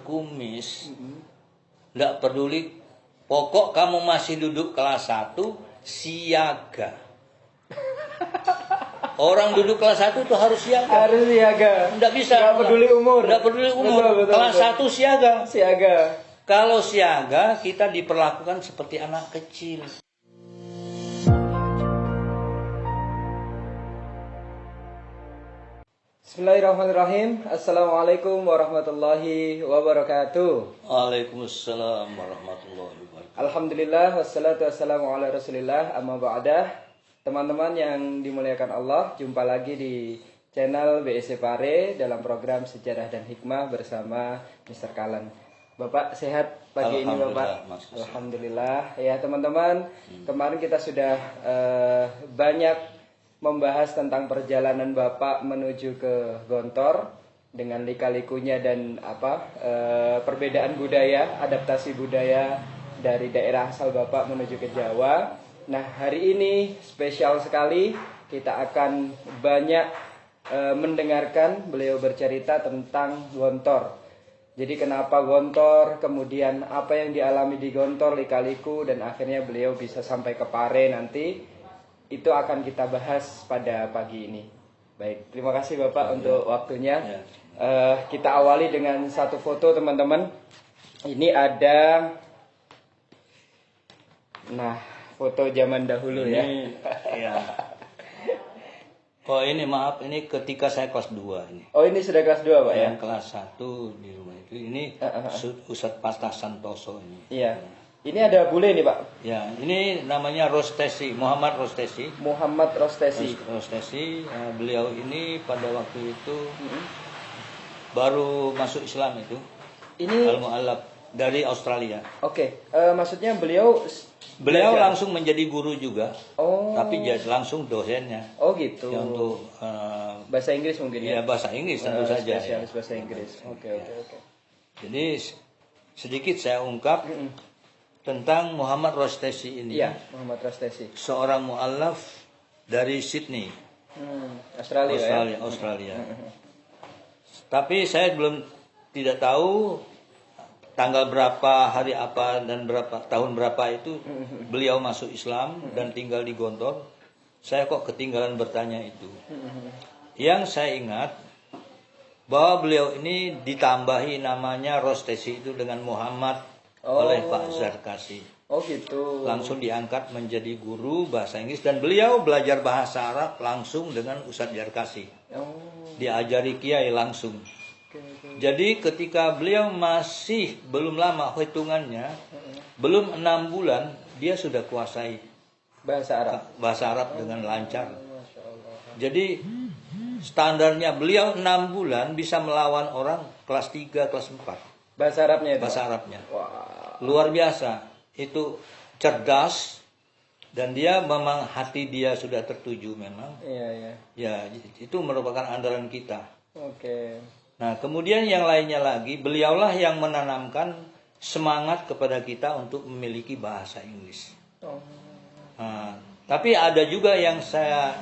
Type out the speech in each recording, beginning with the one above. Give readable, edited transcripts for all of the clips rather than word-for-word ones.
berkumis, nggak peduli. Pokok kamu masih duduk kelas 1, siaga. Orang duduk kelas 1 itu harus siaga. Harus siaga. Nggak bisa. Nggak peduli umur. Nggak peduli umur. Betul, kelas 1 siaga. Siaga. Kalau siaga, kita diperlakukan seperti anak kecil. Bismillahirrahmanirrahim. Assalamualaikum warahmatullahi wabarakatuh. Waalaikumsalam warahmatullahi wabarakatuh. Alhamdulillah wassalatu wassalamu ala rasulillah amma ba'dah. Teman-teman yang dimuliakan Allah, jumpa lagi di channel BSC Pare dalam program Sejarah dan Hikmah bersama Mr. Kalan. Bapak sehat pagi ini Bapak? Alhamdulillah. Ya teman-teman, kemarin kita sudah banyak membahas tentang perjalanan Bapak menuju ke Gontor dengan lika-likunya dan perbedaan budaya, adaptasi budaya dari daerah asal Bapak menuju ke Jawa. Nah, hari ini spesial sekali, kita akan banyak mendengarkan beliau bercerita tentang Gontor. Jadi kenapa Gontor, kemudian apa yang dialami di Gontor, lika-liku, dan akhirnya beliau bisa sampai ke Pare nanti. Itu akan kita bahas pada pagi ini. Baik, terima kasih Bapak untuk waktunya. Kita awali dengan satu foto teman-teman. Ini ada, foto zaman dahulu ini, ya. Oh ini maaf, ini ketika saya kelas 2 ini. Oh ini sudah kelas 2 Pak ya? Yang kelas 1 di rumah itu. Ini Ustadz Pastah Santoso ini. Iya. Ini ada bule nih Pak. Ya, ini namanya Rostesi, Muhammad Rostesi. Muhammad Rostesi. Rostesi, beliau ini pada waktu itu baru masuk Islam itu. Ini Al-Mu'allaf dari Australia. Oke, maksudnya beliau langsung menjadi guru juga. Oh. Tapi langsung dosennya. Oh gitu. Ya, untuk bahasa Inggris mungkin ya. Ya, bahasa Inggris tentu saja. Spesialis bahasa Inggris. Oke. Jadi sedikit saya ungkap tentang Muhammad Rostesi ini. Iya, Muhammad Rostesi. Seorang mu'allaf dari Sydney. Australia. Tapi saya tidak tahu tanggal berapa, hari apa, dan tahun berapa itu beliau masuk Islam dan tinggal di Gontor. Saya kok ketinggalan bertanya itu. Yang saya ingat bahwa beliau ini ditambahi namanya Rostesi itu dengan Muhammad oleh Pak Zarkasi. Oh gitu. Langsung diangkat menjadi guru bahasa Inggris dan beliau belajar bahasa Arab langsung dengan Ustadz Zarkasi. Diajari kiai langsung. Jadi ketika beliau masih belum lama hitungannya, belum 6 bulan dia sudah kuasai bahasa Arab dengan lancar. Jadi standarnya beliau 6 bulan bisa melawan orang kelas 3, kelas 4. Bahasa Arabnya itu? Bahasa Arabnya. Wow. Luar biasa. Itu cerdas dan dia memang hati dia sudah tertuju memang. Iya. Ya, itu merupakan andalan kita. Oke. Nah, kemudian yang lainnya lagi, beliaulah yang menanamkan semangat kepada kita untuk memiliki bahasa Inggris. Nah, tapi ada juga yang saya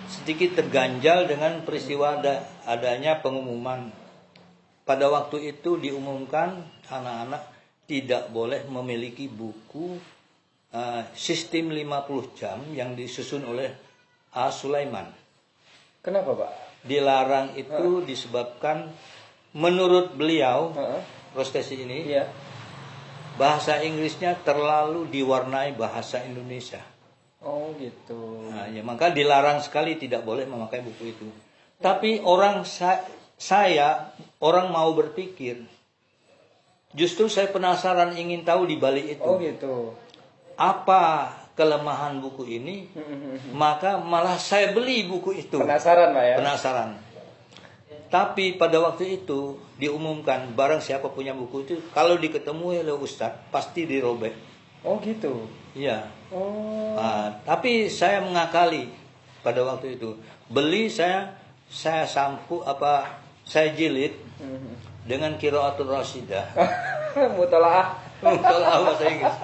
sedikit terganjal dengan peristiwa adanya pengumuman. Pada waktu itu diumumkan anak-anak tidak boleh memiliki buku sistem 50 jam yang disusun oleh A. Sulaiman. Kenapa Pak? Dilarang itu disebabkan menurut beliau Rostesi ini bahasa Inggrisnya terlalu diwarnai bahasa Indonesia. Oh gitu. Nah, ya maka dilarang sekali tidak boleh memakai buku itu. Tapi orang mau berpikir. Justru saya penasaran ingin tahu di balik itu. Oh gitu. Apa kelemahan buku ini? Maka malah saya beli buku itu. Penasaran Pak ya? Penasaran. Tapi pada waktu itu diumumkan barang siapa punya buku itu kalau diketemui oleh Ustadz pasti dirobek. Oh gitu. Iya. Tapi saya mengakali pada waktu itu. Beli saya jilid dengan Qiraatul Rasyidah. Mutalaah bahasa Inggris.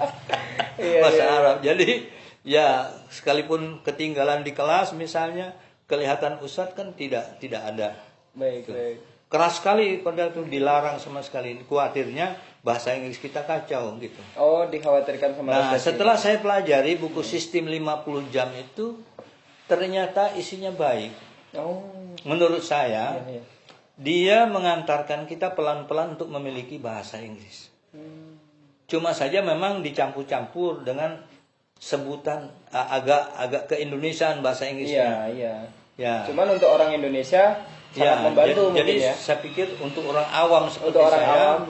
Bahasa Arab. Jadi ya sekalipun ketinggalan di kelas misalnya kelihatan Ustadz kan tidak ada. Baik. keras sekali, pada itu dilarang sama sekali. Khawatirnya bahasa Inggris kita kacau gitu. Oh, dikhawatirkan sama Nah, refleksi. setelah saya pelajari buku sistem 50 jam itu, ternyata isinya baik. Oh, Menurut saya, iya. dia mengantarkan kita pelan-pelan untuk memiliki bahasa Inggris. Cuma saja memang dicampur-campur dengan sebutan agak keindonesiaan bahasa Iya, Inggrisnya. iya. Ya. Cuman untuk orang Indonesia sangat membantu mungkin jadi ya. saya pikir untuk orang awam seperti Untuk orang saya awam.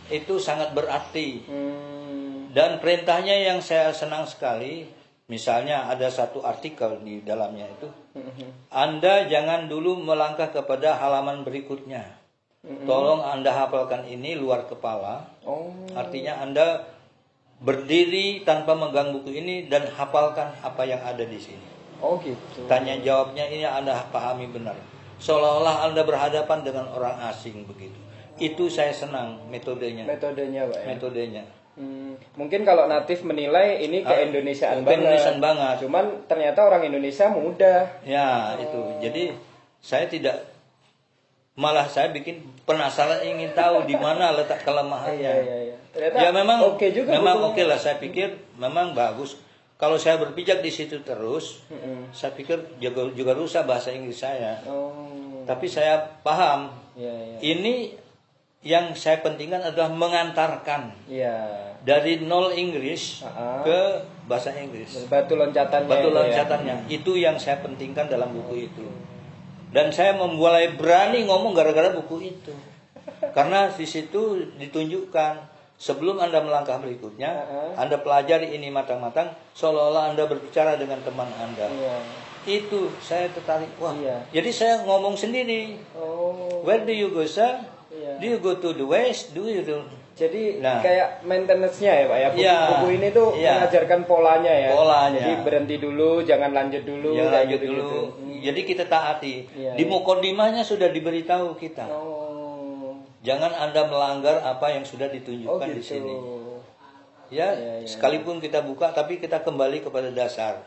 itu sangat berarti. Hmm, Dan perintahnya yang saya senang sekali, misalnya ada satu artikel di dalamnya itu, Anda jangan dulu melangkah kepada halaman berikutnya. Tolong Anda hafalkan ini luar kepala. Oh, Artinya Anda berdiri tanpa megang buku ini dan hafalkan apa yang ada di sini. oh gitu. Tanya jawabnya ini Anda pahami benar. Seolah-olah Anda berhadapan dengan orang asing begitu. Itu saya senang metodenya. Metodenya, Pak ya. Metodenya. Mungkin kalau natif menilai ini keindonesiaan Keindonesiaan banget. banget. Cuman ternyata orang Indonesia mudah. Ya, itu. Jadi saya tidak, malah saya bikin penasaran, ingin tahu di mana letak kelemahannya. Iya. Ternyata Ya memang oke juga memang bukunya. oke lah, saya pikir memang bagus. Kalau saya berpijak di situ terus, saya pikir juga rusak bahasa Inggris saya. Oh. Tapi saya paham, Iya. ini yang saya pentingkan adalah mengantarkan Iya. dari nol Inggris ke bahasa Inggris. Batu loncatannya. Batu itu ya. loncatannya. Itu yang saya pentingkan dalam buku itu. Dan saya mulai berani ngomong gara-gara buku itu. Karena di situ ditunjukkan sebelum Anda melangkah berikutnya, Anda pelajari ini matang-matang, seolah-olah Anda berbicara dengan teman Anda. Iya. Itu saya tertarik. Wah, Iya. jadi saya ngomong sendiri. Oh. Where do you go, sir? Iya. Do you go to the west? Do you do? Jadi Nah. kayak maintenance-nya ya Pak ya. Iya. Buku ini tuh Iya. mengajarkan polanya ya. Polanya. Jadi berhenti dulu, jangan lanjut dulu. Ya, kayak lanjut gitu-gitu. dulu. Jadi kita taati. Iya, Di iya. mukodimahnya sudah diberitahu kita. Oh. Jangan Anda melanggar apa yang sudah ditunjukkan Oh di gitu. sini. Ya, Iya. sekalipun kita buka, tapi kita kembali kepada dasar.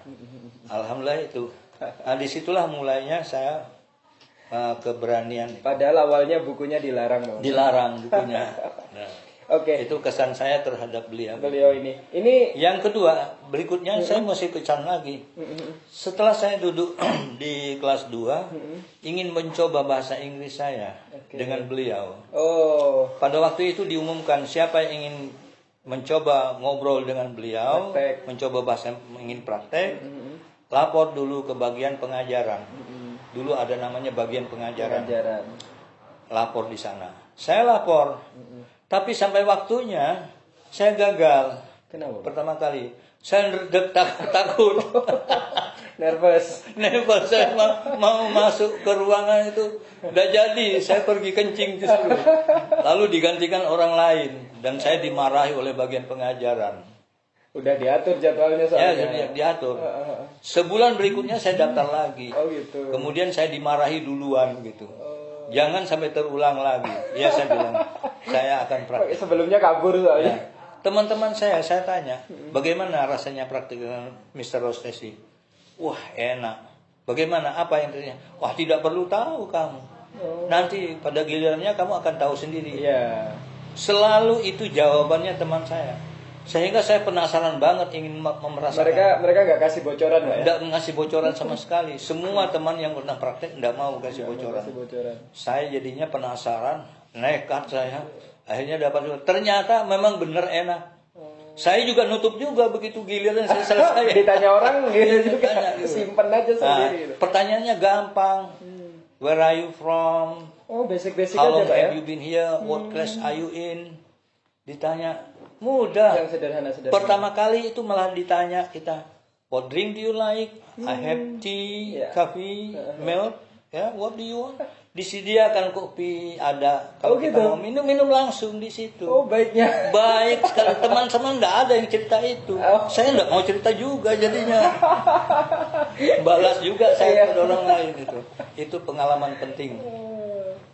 Alhamdulillah itu. Nah, disitulah mulainya saya keberanian. Padahal awalnya bukunya dilarang Bang. Dilarang bukunya. Nah, Oke. itu kesan saya terhadap beliau. Beliau ini Yang kedua, berikutnya saya masih kesan lagi. Setelah saya duduk di kelas 2, ingin mencoba bahasa Inggris saya dengan beliau. oh Pada waktu itu diumumkan siapa yang ingin mencoba ngobrol dengan beliau, Praktek. mencoba bahasa, ingin praktek, lapor dulu ke bagian pengajaran. Dulu ada namanya bagian pengajaran. pelajaran. Lapor di sana. Saya lapor. Tapi sampai waktunya saya gagal. Kenapa? Pak? Pertama kali saya takut. Nervous. Never saya mau masuk ke ruangan itu udah jadi, saya pergi kencing justru. Lalu digantikan orang lain dan saya dimarahi oleh bagian pengajaran. Udah diatur jadwalnya Ya, soalnya. jadi diatur. Sebulan berikutnya saya daftar lagi. Oh gitu. Kemudian saya dimarahi duluan gitu. Jangan sampai terulang lagi. Ya saya bilang, saya akan praktik. Sebelumnya kabur soalnya. Ya. Teman-teman saya tanya, bagaimana rasanya praktik dengan Mr. Rostesi? Wah, enak. Bagaimana? Apa yang terjadi? Wah, tidak perlu tahu kamu. Nanti pada gilirannya kamu akan tahu sendiri. Iya. Selalu itu jawabannya teman saya. Sehingga saya penasaran banget ingin merasakan. Mereka nggak kasih bocoran Pak ya. Tidak ngasih bocoran sama sekali. Semua teman yang pernah praktek tidak mau kasih bocoran. Kasih bocoran. Saya jadinya penasaran, nekat saya. Akhirnya dapat. Ternyata memang benar enak. Saya juga nutup juga begitu giliran saya selesai. Ditanya orang gitu juga. Ditanya gitu. Simpen aja sendiri. gitu. Pertanyaannya gampang. Where are you from? Oh, basic-basic How aja long Pak ya. have you been here? What class are you in? Ditanya. Mudah. Yang sederhana-sederhana. Pertama kali itu malah ditanya kita, what drink do you like? I have tea, Yeah. coffee, milk. Ya, what do you want? Disediakan kopi ada. Kalau kita gitu? mau minum langsung di situ. Oh, baiknya. Baik sekali, teman-teman nggak ada yang cerita itu. Oh. Saya nggak mau cerita juga jadinya. Balas juga saya Iya. pada orang lain itu. Itu pengalaman penting.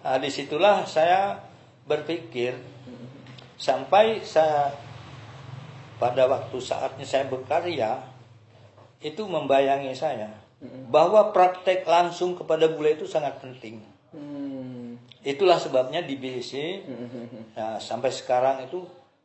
Nah, disitulah saya berpikir sampai saya pada waktu saatnya saya berkarya itu membayangi saya bahwa praktek langsung kepada bule itu sangat penting. itulah sebabnya di BEC nah, sampai sekarang itu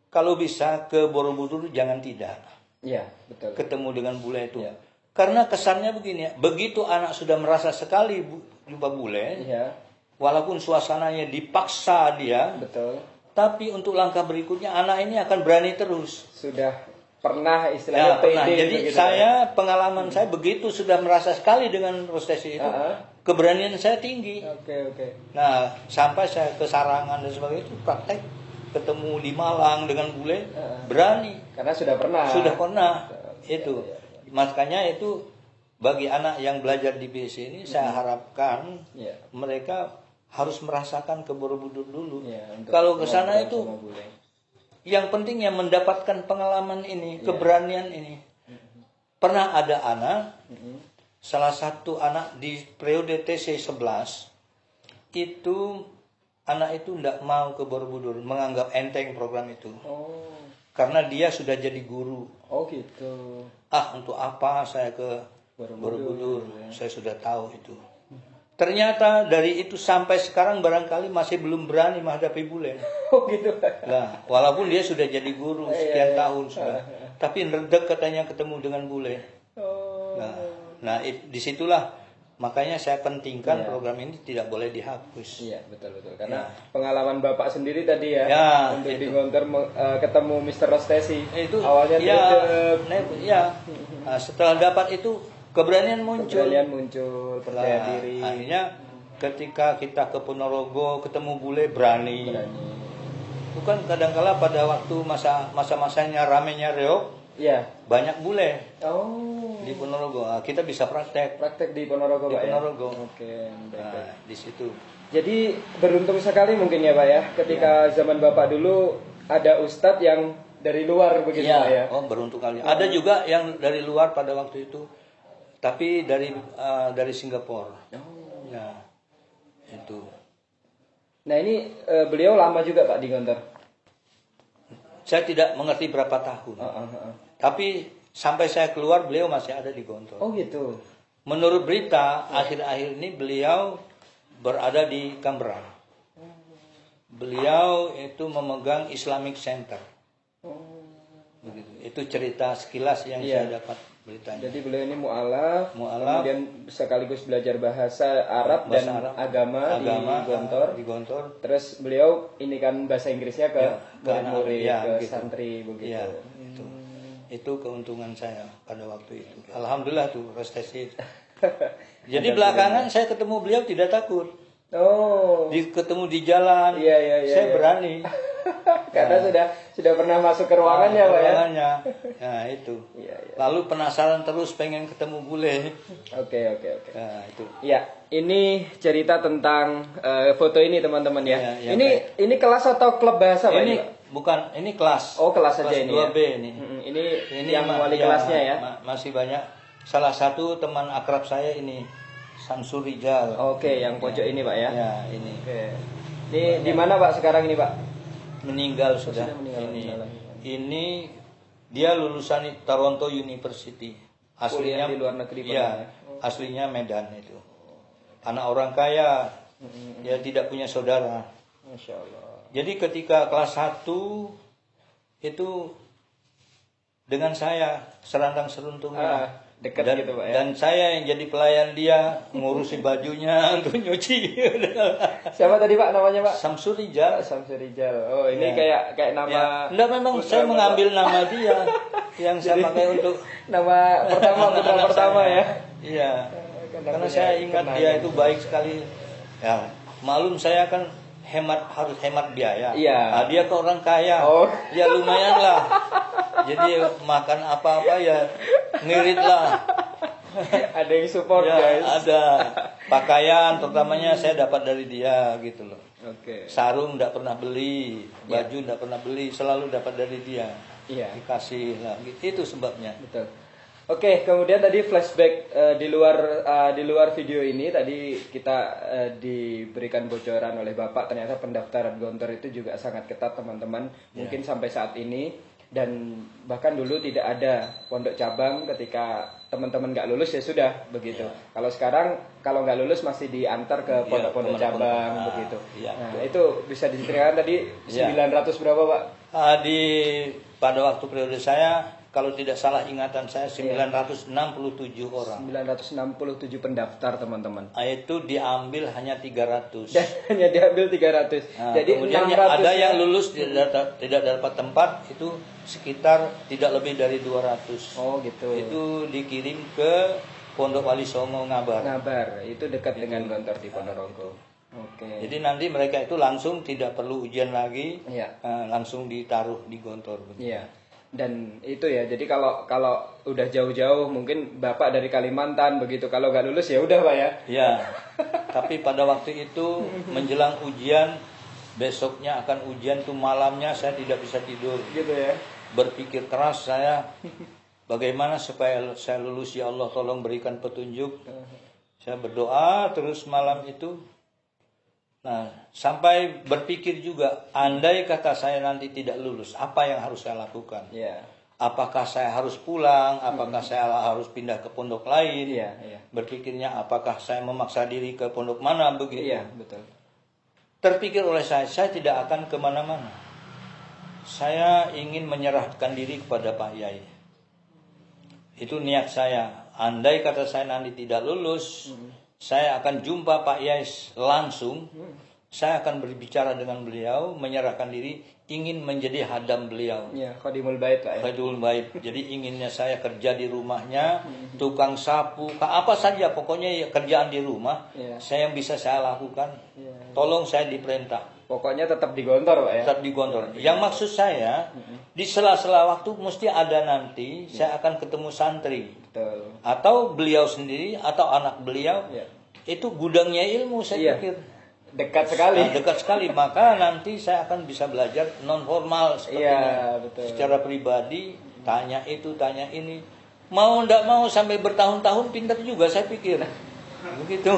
kalau bisa ke Borobudur jangan tidak. Iya, betul. Ketemu dengan bule itu. Ya. Karena kesannya begini ya, begitu anak sudah merasa sekali jumpa bule, Iya, walaupun suasananya dipaksa dia, betul. tapi untuk langkah berikutnya anak ini akan berani terus. Sudah pernah Ya, istilahnya pernah. pede Jadi begitu, saya pengalaman saya begitu sudah merasa sekali dengan prestasi itu, keberanian saya tinggi. Oke. Nah, sampai saya ke Sarangan dan sebagainya itu praktek ketemu di Malang dengan bule, berani. Karena sudah pernah. Sudah pernah. Itu. Makanya itu bagi anak yang belajar di BC ini saya harapkan mereka harus merasakan ke Borobudur dulu. Kalau ke sana itu yang pentingnya mendapatkan pengalaman ini, keberanian ini. Pernah ada anak, salah satu anak di periode TC 11 itu anak itu tidak mau ke Borobudur, menganggap enteng program itu. Karena dia sudah jadi guru. Oh gitu. Untuk apa saya ke Borobudur? Saya sudah tahu itu. Ternyata dari itu sampai sekarang barangkali masih belum berani menghadapi bule. Oh gitu. Nah, walaupun dia sudah jadi guru sekian tahun sudah. Tapi nerdek katanya ketemu dengan bule. Nah, disitulah makanya saya pentingkan program ini tidak boleh dihapus. Iya, betul. Karena pengalaman Bapak sendiri tadi ya untuk di Gontor ketemu Mr. Rostesi. Itu awalnya Nah, setelah dapat itu keberanian muncul. Percaya diri. Akhirnya ketika kita ke Ponorogo ketemu bule berani. Bukan kadangkala pada waktu masa-masanya ramenya reog. Iya. Banyak bule. Di Ponorogo. Kita bisa praktek di Ponorogo, Pak. Di Ponorogo. Oke. Nah, di situ. Jadi beruntung sekali mungkin ya Pak ya, ketika zaman Bapak dulu ada ustadz yang dari luar begitu Pak ya. Beruntung kali. Ada juga yang dari luar pada waktu itu, tapi dari Singapura. Ya, itu. Nah ini beliau lama juga Pak di Gontor. Saya tidak mengerti berapa tahun. Tapi sampai saya keluar beliau masih ada di Gontor. Oh gitu. Menurut berita akhir-akhir ini beliau berada di Canberra. Beliau itu memegang Islamic Center. Begitu. Itu cerita sekilas yang saya dapat beritanya. Jadi beliau ini mu'alaf, kemudian sekaligus belajar bahasa Arab dan agama di Gontor. Terus beliau ini kan bahasa Inggrisnya ke murid-murid, ke santri begitu. Ya, itu keuntungan saya pada waktu itu. Alhamdulillah tuh prestasi. Jadi belakangan saya ketemu beliau tidak takut. Ketemu di jalan, saya berani. Karena sudah pernah masuk ke ruangannya Pak ya. Nah itu. Lalu penasaran terus pengen ketemu bule. Oke. Nah itu. Ya, ini cerita tentang foto ini teman-teman ya. Ini kelas atau klub bahasa Pak? Ini bukan, ini kelas. Oh kelas saja ini. 2B ya? ini. Ini yang wali kelasnya ya. Masih banyak. Salah satu teman akrab saya ini Samsul Rijal. Oke, yang pojok ini Pak ya. Ya ini. Oke. Ini di mana Pak sekarang ini Pak? Meninggal sudah. Ini dia lulusan Toronto University. Aslinya di luar negeri Pak. Ya, aslinya Medan itu. Anak orang kaya. Dia tidak punya saudara. Masya Allah. Jadi ketika kelas 1 itu dengan saya serantang-seruntungnya. Dekat gitu Pak ya. Dan saya yang jadi pelayan dia, ngurusi bajunya untuk nyuci. Siapa tadi Pak namanya Pak? Samsul Rijal. Samsul Rijal. Oh ini kayak nama. Enggak, memang saya mengambil nama dia yang saya pakai untuk nama putra pertama ya. Iya. Karena saya ingat dia itu baik sekali. Ya, malum saya kan harus hemat biaya. Iya. Dia ke orang kaya. Ya lumayan lah. Jadi makan apa-apa ya ngirit lah. Ada yang support ya, guys. Ada. Pakaian terutamanya saya dapat dari dia gitu loh. Oke. Sarung tidak pernah beli, baju tidak pernah beli, selalu dapat dari dia. Iya. Dikasih lah. Itu sebabnya. Betul. Oke, kemudian tadi flashback di luar video ini tadi kita diberikan bocoran oleh Bapak ternyata pendaftaran Gontor itu juga sangat ketat teman-teman. Mungkin sampai saat ini Dan bahkan dulu tidak ada pondok cabang, ketika teman-teman nggak lulus ya sudah begitu. Kalau sekarang kalau nggak lulus masih diantar ke pondok-pondok cabang begitu. Nah itu bisa diceritakan tadi 900 berapa Pak? Pada waktu periode saya, kalau tidak salah ingatan saya 967 orang. 967 pendaftar teman-teman. Itu diambil hanya 300. Dan hanya diambil 300. Jadi kemudian 600 ada yang lulus tidak dapat tempat, itu sekitar tidak lebih dari 200. Oh gitu. Itu dikirim ke Pondok Wali Songo Ngabar. Ngabar, itu dekat dengan Gontor di Ponorogo. Oke. Jadi nanti mereka itu langsung tidak perlu ujian lagi, Iya. langsung ditaruh di Gontor. Iya. Dan itu ya, jadi kalau udah jauh-jauh, mungkin Bapak dari Kalimantan begitu, kalau nggak lulus ya udah Pak ya. Ya, tapi pada waktu itu menjelang ujian, besoknya akan ujian tuh malamnya saya tidak bisa tidur. Gitu ya. Berpikir keras saya, bagaimana supaya saya lulus, ya Allah tolong berikan petunjuk. Saya berdoa terus malam itu. Nah, sampai berpikir juga, andai kata saya nanti tidak lulus, apa yang harus saya lakukan? Iya. Apakah saya harus pulang? Apakah saya harus pindah ke pondok lain? Iya. Berpikirnya, apakah saya memaksa diri ke pondok mana begitu? Iya, betul. Terpikir oleh saya tidak akan kemana-mana. Saya ingin menyerahkan diri kepada Pak Yai. Itu niat saya. Andai kata saya nanti tidak lulus, saya akan jumpa Pak Yai langsung. Saya akan berbicara dengan beliau, menyerahkan diri, ingin menjadi hadam beliau. Iya, Khadimul Bait Pak ya. Khadimul Bait. Jadi inginnya saya kerja di rumahnya, tukang sapu, apa saja, pokoknya ya kerjaan di rumah, saya yang bisa saya lakukan. Tolong saya diperintah. Pokoknya tetap di Gontor Pak ya. Tetap di Gontor. Yang maksud saya, di sela-sela waktu mesti ada nanti saya akan ketemu santri. Betul. Atau beliau sendiri atau anak beliau. Itu gudangnya ilmu saya pikir. Dekat sekali. Dekat sekali, maka nanti saya akan bisa belajar non formal seperti ini. Betul. Secara pribadi, tanya itu, tanya ini. Mau ndak mau sampai bertahun-tahun pintar juga saya pikir. Begitu.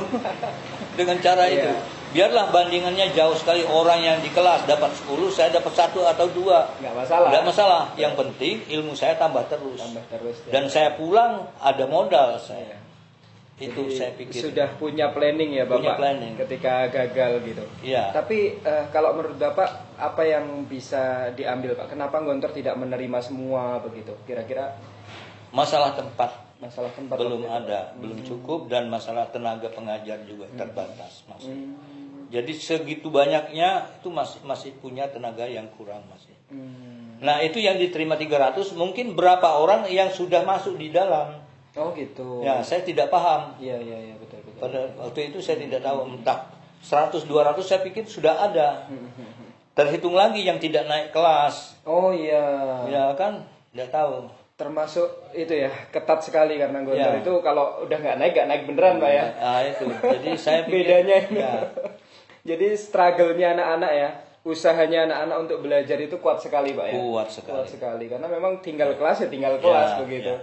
Dengan cara itu. Biarlah bandingannya jauh sekali, orang yang di kelas dapat 10, saya dapat 1 atau 2. Nggak masalah. Nggak masalah. Yang penting ilmu saya tambah terus. Dan saya pulang ada modal saya. Itu jadi, saya pikir. Sudah punya planning ya Bapak. Punya planning. Ketika gagal gitu. Iya. Tapi kalau menurut Bapak apa yang bisa diambil Pak? Kenapa Gontor tidak menerima semua begitu? Kira-kira masalah tempat. Masalah tempat belum ada, belum cukup, dan masalah tenaga pengajar juga terbatas masih. Jadi segitu banyaknya itu masih punya tenaga yang kurang masih. Nah, itu yang diterima 300, mungkin berapa orang yang sudah masuk di dalam. Oh gitu. Ya, saya tidak paham. Iya, betul. Pada waktu itu saya tidak tahu, entah 100 200 saya pikir sudah ada. Terhitung lagi yang tidak naik kelas. Oh iya. Ya kan, tidak tahu. Termasuk itu ya, ketat sekali karena Gontor itu kalau udah nggak naik beneran Pak ya. Nah, itu. Jadi saya pikir bedanya ini. Jadi struggle-nya anak-anak ya, usahanya anak-anak untuk belajar itu kuat sekali Pak ya. Kuat sekali karena memang tinggal kelas ya tinggal kelas begitu.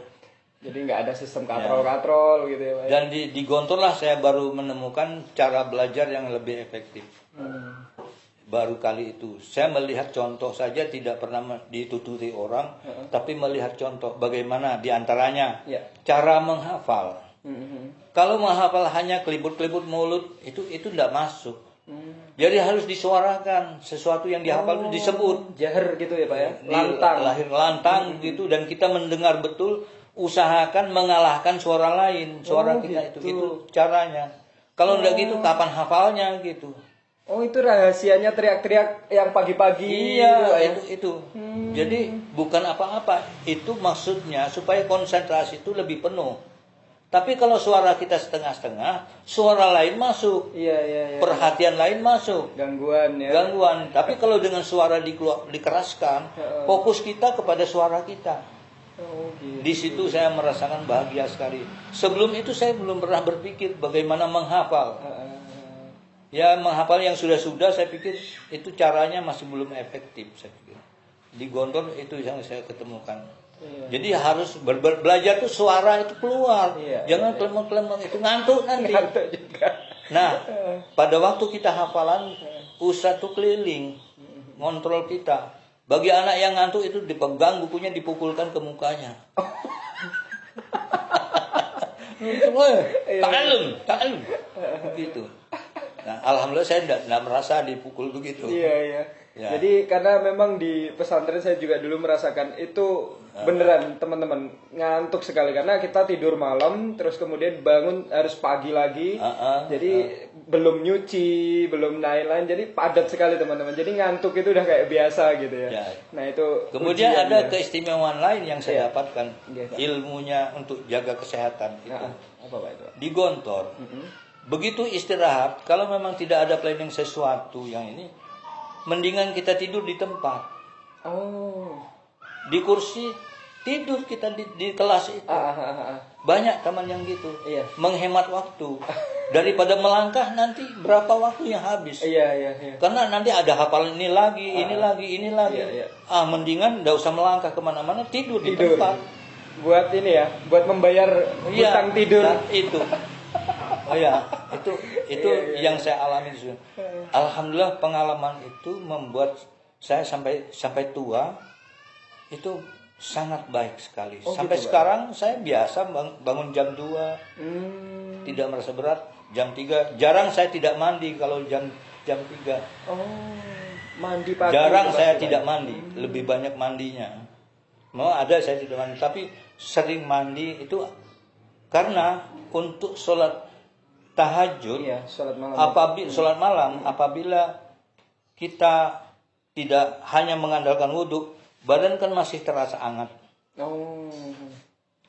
Jadi nggak ada sistem katrol gitu ya Pak. Dan di Gontor lah saya baru menemukan cara belajar yang lebih efektif. Baru kali itu saya melihat contoh saja, tidak pernah ditututi orang, tapi melihat contoh bagaimana diantaranya cara menghafal. Kalau menghafal hanya kelibut-kelibut mulut itu tidak masuk. Jadi harus disuarakan, sesuatu yang dihafal itu disebut. Jahar gitu ya Pak ya. Lahir lantang gitu, dan kita mendengar betul. Usahakan mengalahkan suara lain, suara kita gitu. itu caranya. Kalau enggak gitu kapan hafalnya gitu. Oh itu rahasianya teriak-teriak yang pagi-pagi. Iya itu. Jadi bukan apa-apa, itu maksudnya supaya konsentrasi itu lebih penuh. Tapi kalau suara kita setengah-setengah, suara lain masuk. Iya. Perhatian lain masuk. Gangguan. Tapi kalau dengan suara dikeraskan, fokus kita kepada suara kita. Gitu. Di situ saya merasakan bahagia sekali. Sebelum itu saya belum pernah berpikir bagaimana menghafal. Ya menghafal yang sudah-sudah saya pikir itu caranya masih belum efektif saya pikir. Di Gontor itu yang saya ketemukan. Jadi harus belajar tuh suara itu keluar. Jangan kelemeng-kelemeng itu ngantuk nanti. Nah, pada waktu kita hafalan, Ustaz tuh keliling ngontrol kita. Bagi anak yang ngantuk itu dipegang bukunya, dipukulkan ke mukanya. Ta'allum. Begitu. Nah, alhamdulillah saya tidak merasa dipukul begitu. Iya, iya. Ya. Jadi karena memang di pesantren saya juga dulu merasakan itu beneran teman-teman ngantuk sekali karena kita tidur malam terus kemudian bangun harus pagi lagi. Jadi belum nyuci, belum lain-lain, jadi padat sekali teman-teman. Jadi ngantuk itu udah kayak biasa gitu ya. Ya. Nah itu. Kemudian ada ya. keistimewaan lain yang saya dapatkan, Iya, Pak. ilmunya untuk jaga kesehatan itu. Apa Pak itu? Di Gontor. Begitu istirahat, kalau memang tidak ada planning sesuatu yang ini, mendingan kita tidur di tempat. Oh. Di kursi tidur kita di kelas itu. Banyak teman yang gitu. Iya. Menghemat waktu. Daripada melangkah nanti berapa waktu yang habis. Iya. Karena nanti ada hafalan ini lagi, ini lagi. Iya. Mendingan enggak usah melangkah kemana-mana, tidur di tempat. Buat ini ya, buat membayar hutang tidur. Nah, itu. Oh ya, itu yang saya alami. Alhamdulillah pengalaman itu membuat saya sampai tua itu sangat baik sekali. Sampai gitu, sekarang saya biasa bangun jam 2. Tidak merasa berat. Jam 3 jarang saya tidak mandi kalau jam 3. Oh, mandi pagi. Jarang saya tidak mandi, lebih banyak mandinya. Mau ada saya tidak mandi, tapi sering mandi itu karena untuk sholat tahajud, sholat malam, apabila kita tidak hanya mengandalkan wudhu, badan kan masih terasa hangat. Oh.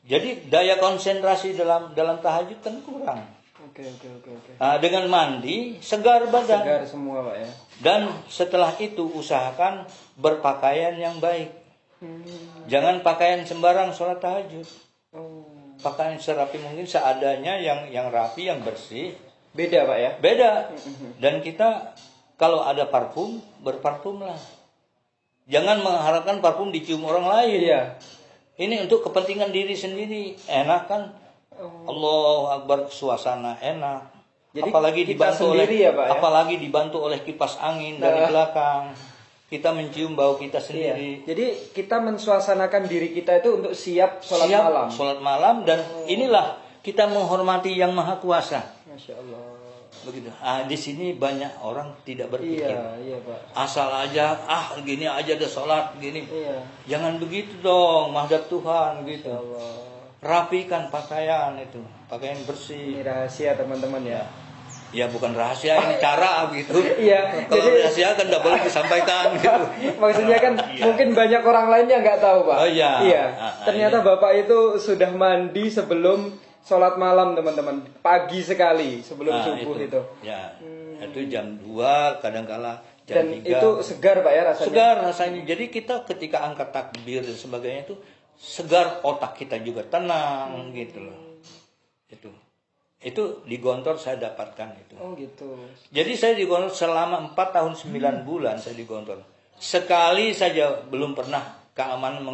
Jadi daya konsentrasi dalam tahajud kan kurang. Oke. Nah, dengan mandi segar badan. Segar semua Pak ya. Dan setelah itu usahakan berpakaian yang baik. Jangan pakaian sembarang sholat tahajud. Pakaian serapi mungkin seadanya, yang rapi, yang bersih. Beda Pak ya? Beda. Dan kita kalau ada parfum, berparfumlah. Jangan mengharapkan parfum dicium orang lain. Iya. Ini untuk kepentingan diri sendiri. Enak kan? Allahu Akbar, suasana enak. Jadi apalagi kita dibantu sendiri oleh ya, Pak, ya? apalagi dibantu oleh kipas angin dari belakang. Kita mencium bau kita sendiri. Iya. Jadi kita mensuasanakan diri kita itu untuk siap malam. Sholat malam dan inilah kita menghormati Yang Maha Kuasa. Masya Allah. Begitu. Di sini banyak orang tidak berpikir. Iya Pak. Asal aja, gini aja ada sholat gini. Iya. Jangan begitu dong, menghadap Tuhan gitu. Allah. Rapikan pakaian itu, pakaian bersih. Ini rahasia teman-teman ya. Ya bukan rahasia, ini cara gitu. Iya. Kalau Jadi rahasia kan tidak boleh disampaikan gitu. maksudnya kan mungkin banyak orang lain yang nggak tahu Pak. Oh iya. Iya. Ternyata Bapak itu sudah mandi sebelum sholat malam teman-teman. Pagi sekali sebelum subuh itu. Ya. Itu jam 2 kadang-kala jam Dan 3. itu segar Pak ya rasanya. Segar rasanya. Jadi kita ketika angkat takbir dan sebagainya itu segar, otak kita juga tenang gitu loh. Itu di Gontor saya dapatkan itu. Oh gitu. Jadi saya di Gontor selama 4 tahun 9 bulan saya di Gontor. Sekali saja belum pernah keamanan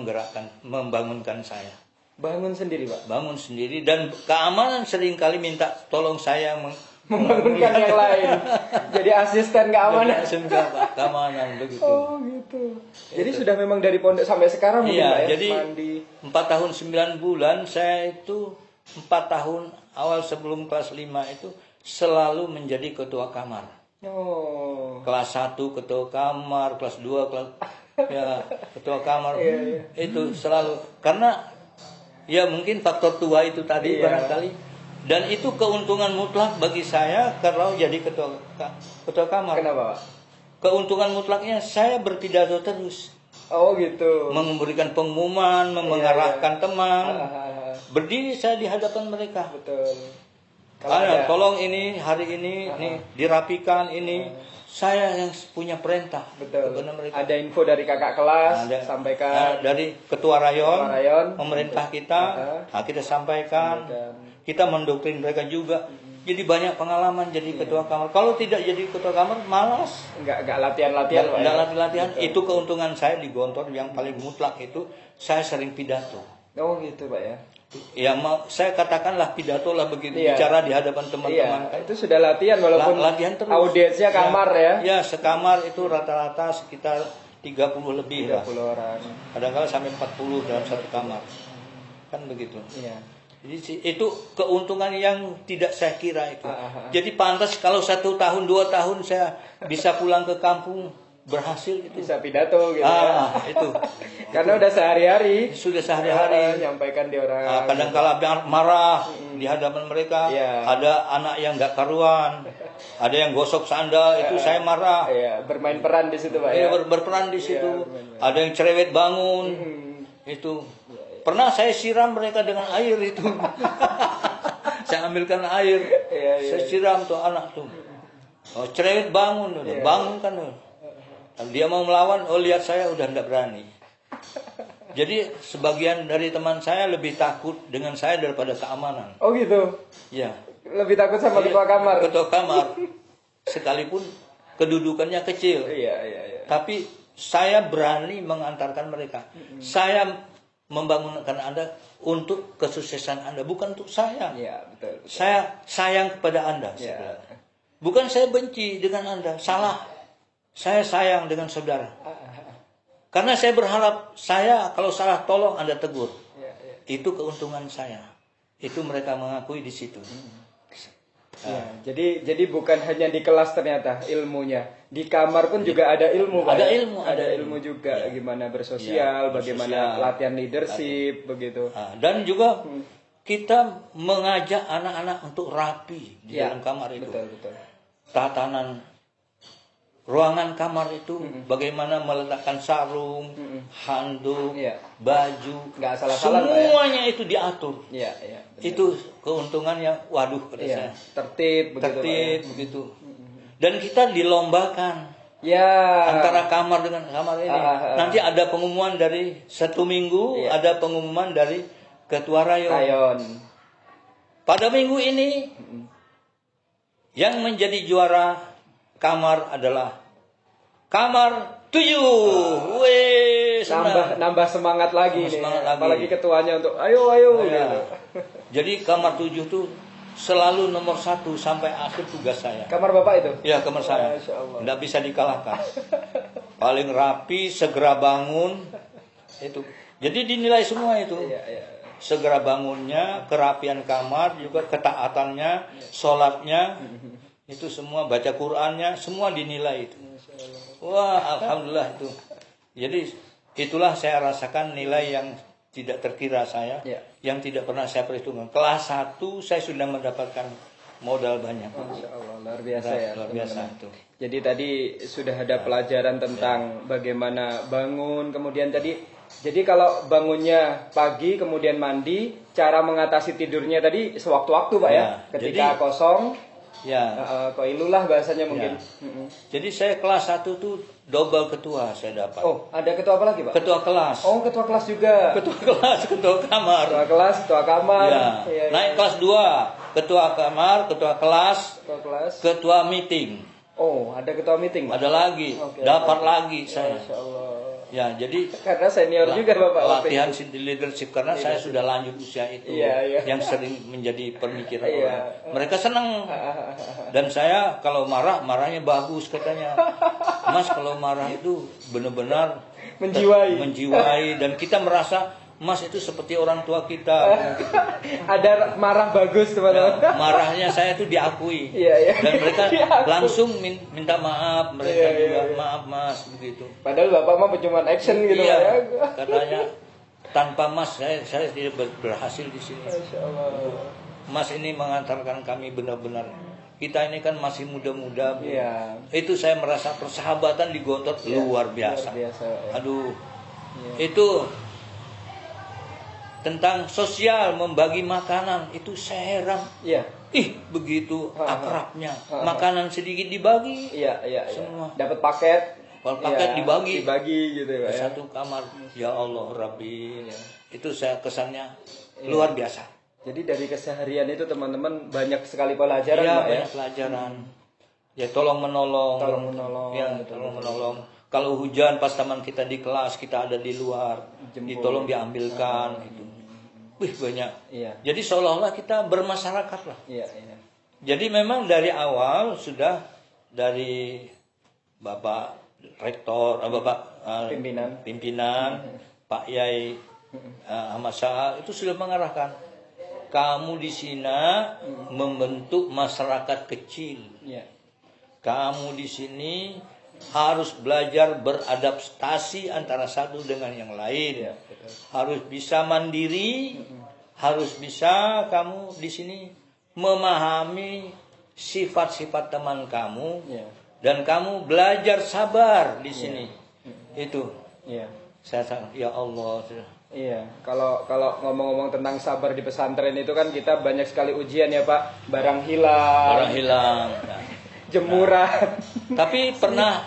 membangunkan saya. Bangun sendiri Pak. Bangun sendiri dan keamanan seringkali minta tolong saya membangunkan yang lain. Jadi asisten keamanan. Asisten keamanan begitu. Oh gitu. Jadi sudah memang dari pondok sampai sekarang mungkin Pak ya. Jadi mandi. 4 tahun 9 bulan saya itu 4 tahun awal sebelum kelas 5 itu selalu menjadi ketua kamar. Oh. Kelas 1 ketua kamar, kelas 2 ketua kamar. Itu selalu karena ya mungkin faktor tua itu tadi barangkali. Dan itu keuntungan mutlak bagi saya kalau jadi ketua kamar. Kenapa Pak? Keuntungan mutlaknya saya berpidato terus. Oh gitu. Memberikan pengumuman, mengarahkan teman. Berdiri saya di hadapan mereka. Betul. Tolong ini hari ini nih dirapikan ini. Saya yang punya perintah. Betul. Kepada mereka. Ada info dari kakak kelas, sampaikan. Dari ketua rayon, pemerintah kita, kita sampaikan. Kita mendoktrin mereka juga. Jadi banyak pengalaman jadi ketua kamar. Kalau tidak jadi ketua kamar, malas. Enggak latihan-latihan. Enggak latihan. Itu keuntungan saya di Gontor yang paling mutlak itu saya sering pidato. Oh gitu Pak ya. Ya saya katakanlah pidato lah begitu bicara di hadapan teman-teman. Iya, itu sudah latihan walaupun latihan terus. Audiensnya kamar ya. Ya, sekamar itu rata-rata sekitar 30 lebih 30 lah. orang. Kadang-kadang sampai 40 dalam satu kamar. Kan begitu. Iya. Jadi itu keuntungan yang tidak saya kira itu. Jadi pantas kalau 1 tahun 2 tahun saya bisa pulang ke kampung berhasil itu. Bisa pidato gitu ya. Itu. Karena udah sehari-hari. Sudah sehari-hari. Nyampaikan di orang. Kadang-kala marah di hadapan mereka. Iya. Ada anak yang nggak karuan. Ada yang gosok sandal, itu saya marah. Iya, bermain peran di situ Pak ya. Berperan di situ. Ada yang cerewet bangun. Itu. Pernah saya siram mereka dengan air itu. Saya ambilkan air. Saya siram tuh anak tuh. Oh, cerewet bangun. Bangun kan. Dia mau melawan, lihat saya udah enggak berani. Jadi sebagian dari teman saya lebih takut dengan saya daripada keamanan. Oh gitu? Ya. Lebih takut sama ketua kamar? Ketua kamar. Sekalipun kedudukannya kecil. Iya. Tapi saya berani mengantarkan mereka. Saya membangunkan Anda untuk kesuksesan Anda, bukan untuk saya. Iya, betul. Saya sayang kepada Anda. Ya. Bukan saya benci dengan Anda, salah. Saya sayang dengan saudara. Karena saya berharap kalau salah tolong Anda tegur. Ya. Itu keuntungan saya. Itu mereka mengakui di situ. Ya, jadi bukan hanya di kelas ternyata ilmunya. Di kamar pun juga ada ilmu, Pak. Ada ilmu juga gimana bersosial, bagaimana latihan leadership begitu. Dan juga kita mengajak anak-anak untuk rapi di dalam kamar itu. Betul. Tatanan ruangan kamar itu bagaimana meletakkan sarung, handuk, baju, nggak salah-salah, semuanya itu diatur. Iya. Itu keuntungannya, waduh kata saya. Tertib begitu. Dan kita dilombakan. Ya. Antara kamar dengan kamar ini. Nanti ada pengumuman dari 1 minggu, ada pengumuman dari ketua rayon. Pada minggu ini yang menjadi juara kamar adalah kamar 7. Nambah semangat lagi nih. Apalagi ketuanya untuk ayo gitu. Jadi kamar 7 tuh selalu nomor 1 sampai akhir tugas saya. Kamar Bapak itu? Ya, kamar saya. Tidak bisa dikalahkan. Paling rapi, segera bangun. Itu. Jadi dinilai semua itu. Segera bangunnya, kerapian kamar, juga ketaatannya, sholatnya. Itu semua, baca Qur'annya, semua dinilai itu. Wah, alhamdulillah itu. Jadi itulah saya rasakan nilai yang tidak terkira saya, yang tidak pernah saya perhitungkan. Kelas 1 saya sudah mendapatkan modal banyak. Masya Allah, luar biasa Luar biasa itu. Jadi tadi sudah ada pelajaran tentang bagaimana bangun, kemudian jadi kalau bangunnya pagi kemudian mandi, cara mengatasi tidurnya tadi sewaktu-waktu Pak ya. Ketika kosong. Koilulah bahasanya mungkin. Jadi saya kelas 1 tuh double ketua saya dapat. Oh, ada ketua apa lagi Pak? Ketua kelas. Oh, ketua kelas juga. Ketua kelas, ketua kamar. Ketua kelas, ketua kamar. Naik kelas 2, ketua kamar, ketua kelas, ketua meeting. Oh, ada ketua meeting. Ada lagi, dapat lagi saya. Masya Allah. Ya, jadi karena senior juga Bapak. Latihan leadership karena saya sudah lanjut usia itu, yang sering menjadi pemikiran orang. Mereka senang. Dan saya kalau marahnya bagus katanya. Mas kalau marah itu benar-benar menjiwai dan kita merasa Mas itu seperti orang tua kita. Ada marah bagus teman-teman. Marahnya saya itu diakui. Dan mereka langsung minta maaf. Mereka juga maaf Mas begitu. Padahal Bapak mah cuma action gitu ya. Katanya tanpa Mas saya tidak berhasil di sini. Masya Allah. Mas ini mengantarkan kami benar-benar. Kita ini kan masih muda-muda. Itu saya merasa persahabatan di Gontor luar biasa. Aduh. Itu tentang sosial, membagi makanan, itu saya heran. Begitu akrabnya. Makanan sedikit dibagi. Semua. Dapat paket. Paket dibagi gitu ya. Satu kamar. Ya Allah Rabbi. Itu saya kesannya luar biasa. Jadi dari keseharian itu teman-teman banyak sekali pelajaran Pak ya. Banyak pelajaran. Ya tolong menolong. Betul. Kalau hujan pas teman kita di kelas, kita ada di luar, ditolong diambilkan itu. Banyak. Jadi seolah-olah kita bermasyarakat lah. Jadi memang dari awal sudah dari Bapak Rektor, Bapak pimpinan Pak Yai Ahmad Syah itu sudah mengarahkan, kamu di sini membentuk masyarakat kecil. Ya. Kamu di sini harus belajar beradaptasi antara satu dengan yang lain. Ya, betul. Harus bisa mandiri, harus bisa kamu di sini memahami sifat-sifat teman kamu, Ya. dan kamu belajar sabar di sini. Itu. Iya. Saya sangat, ya Allah. Iya, kalau ngomong-ngomong tentang sabar di pesantren itu kan kita banyak sekali ujian ya Pak, barang hilang, Nah. jemuran. Tapi pernah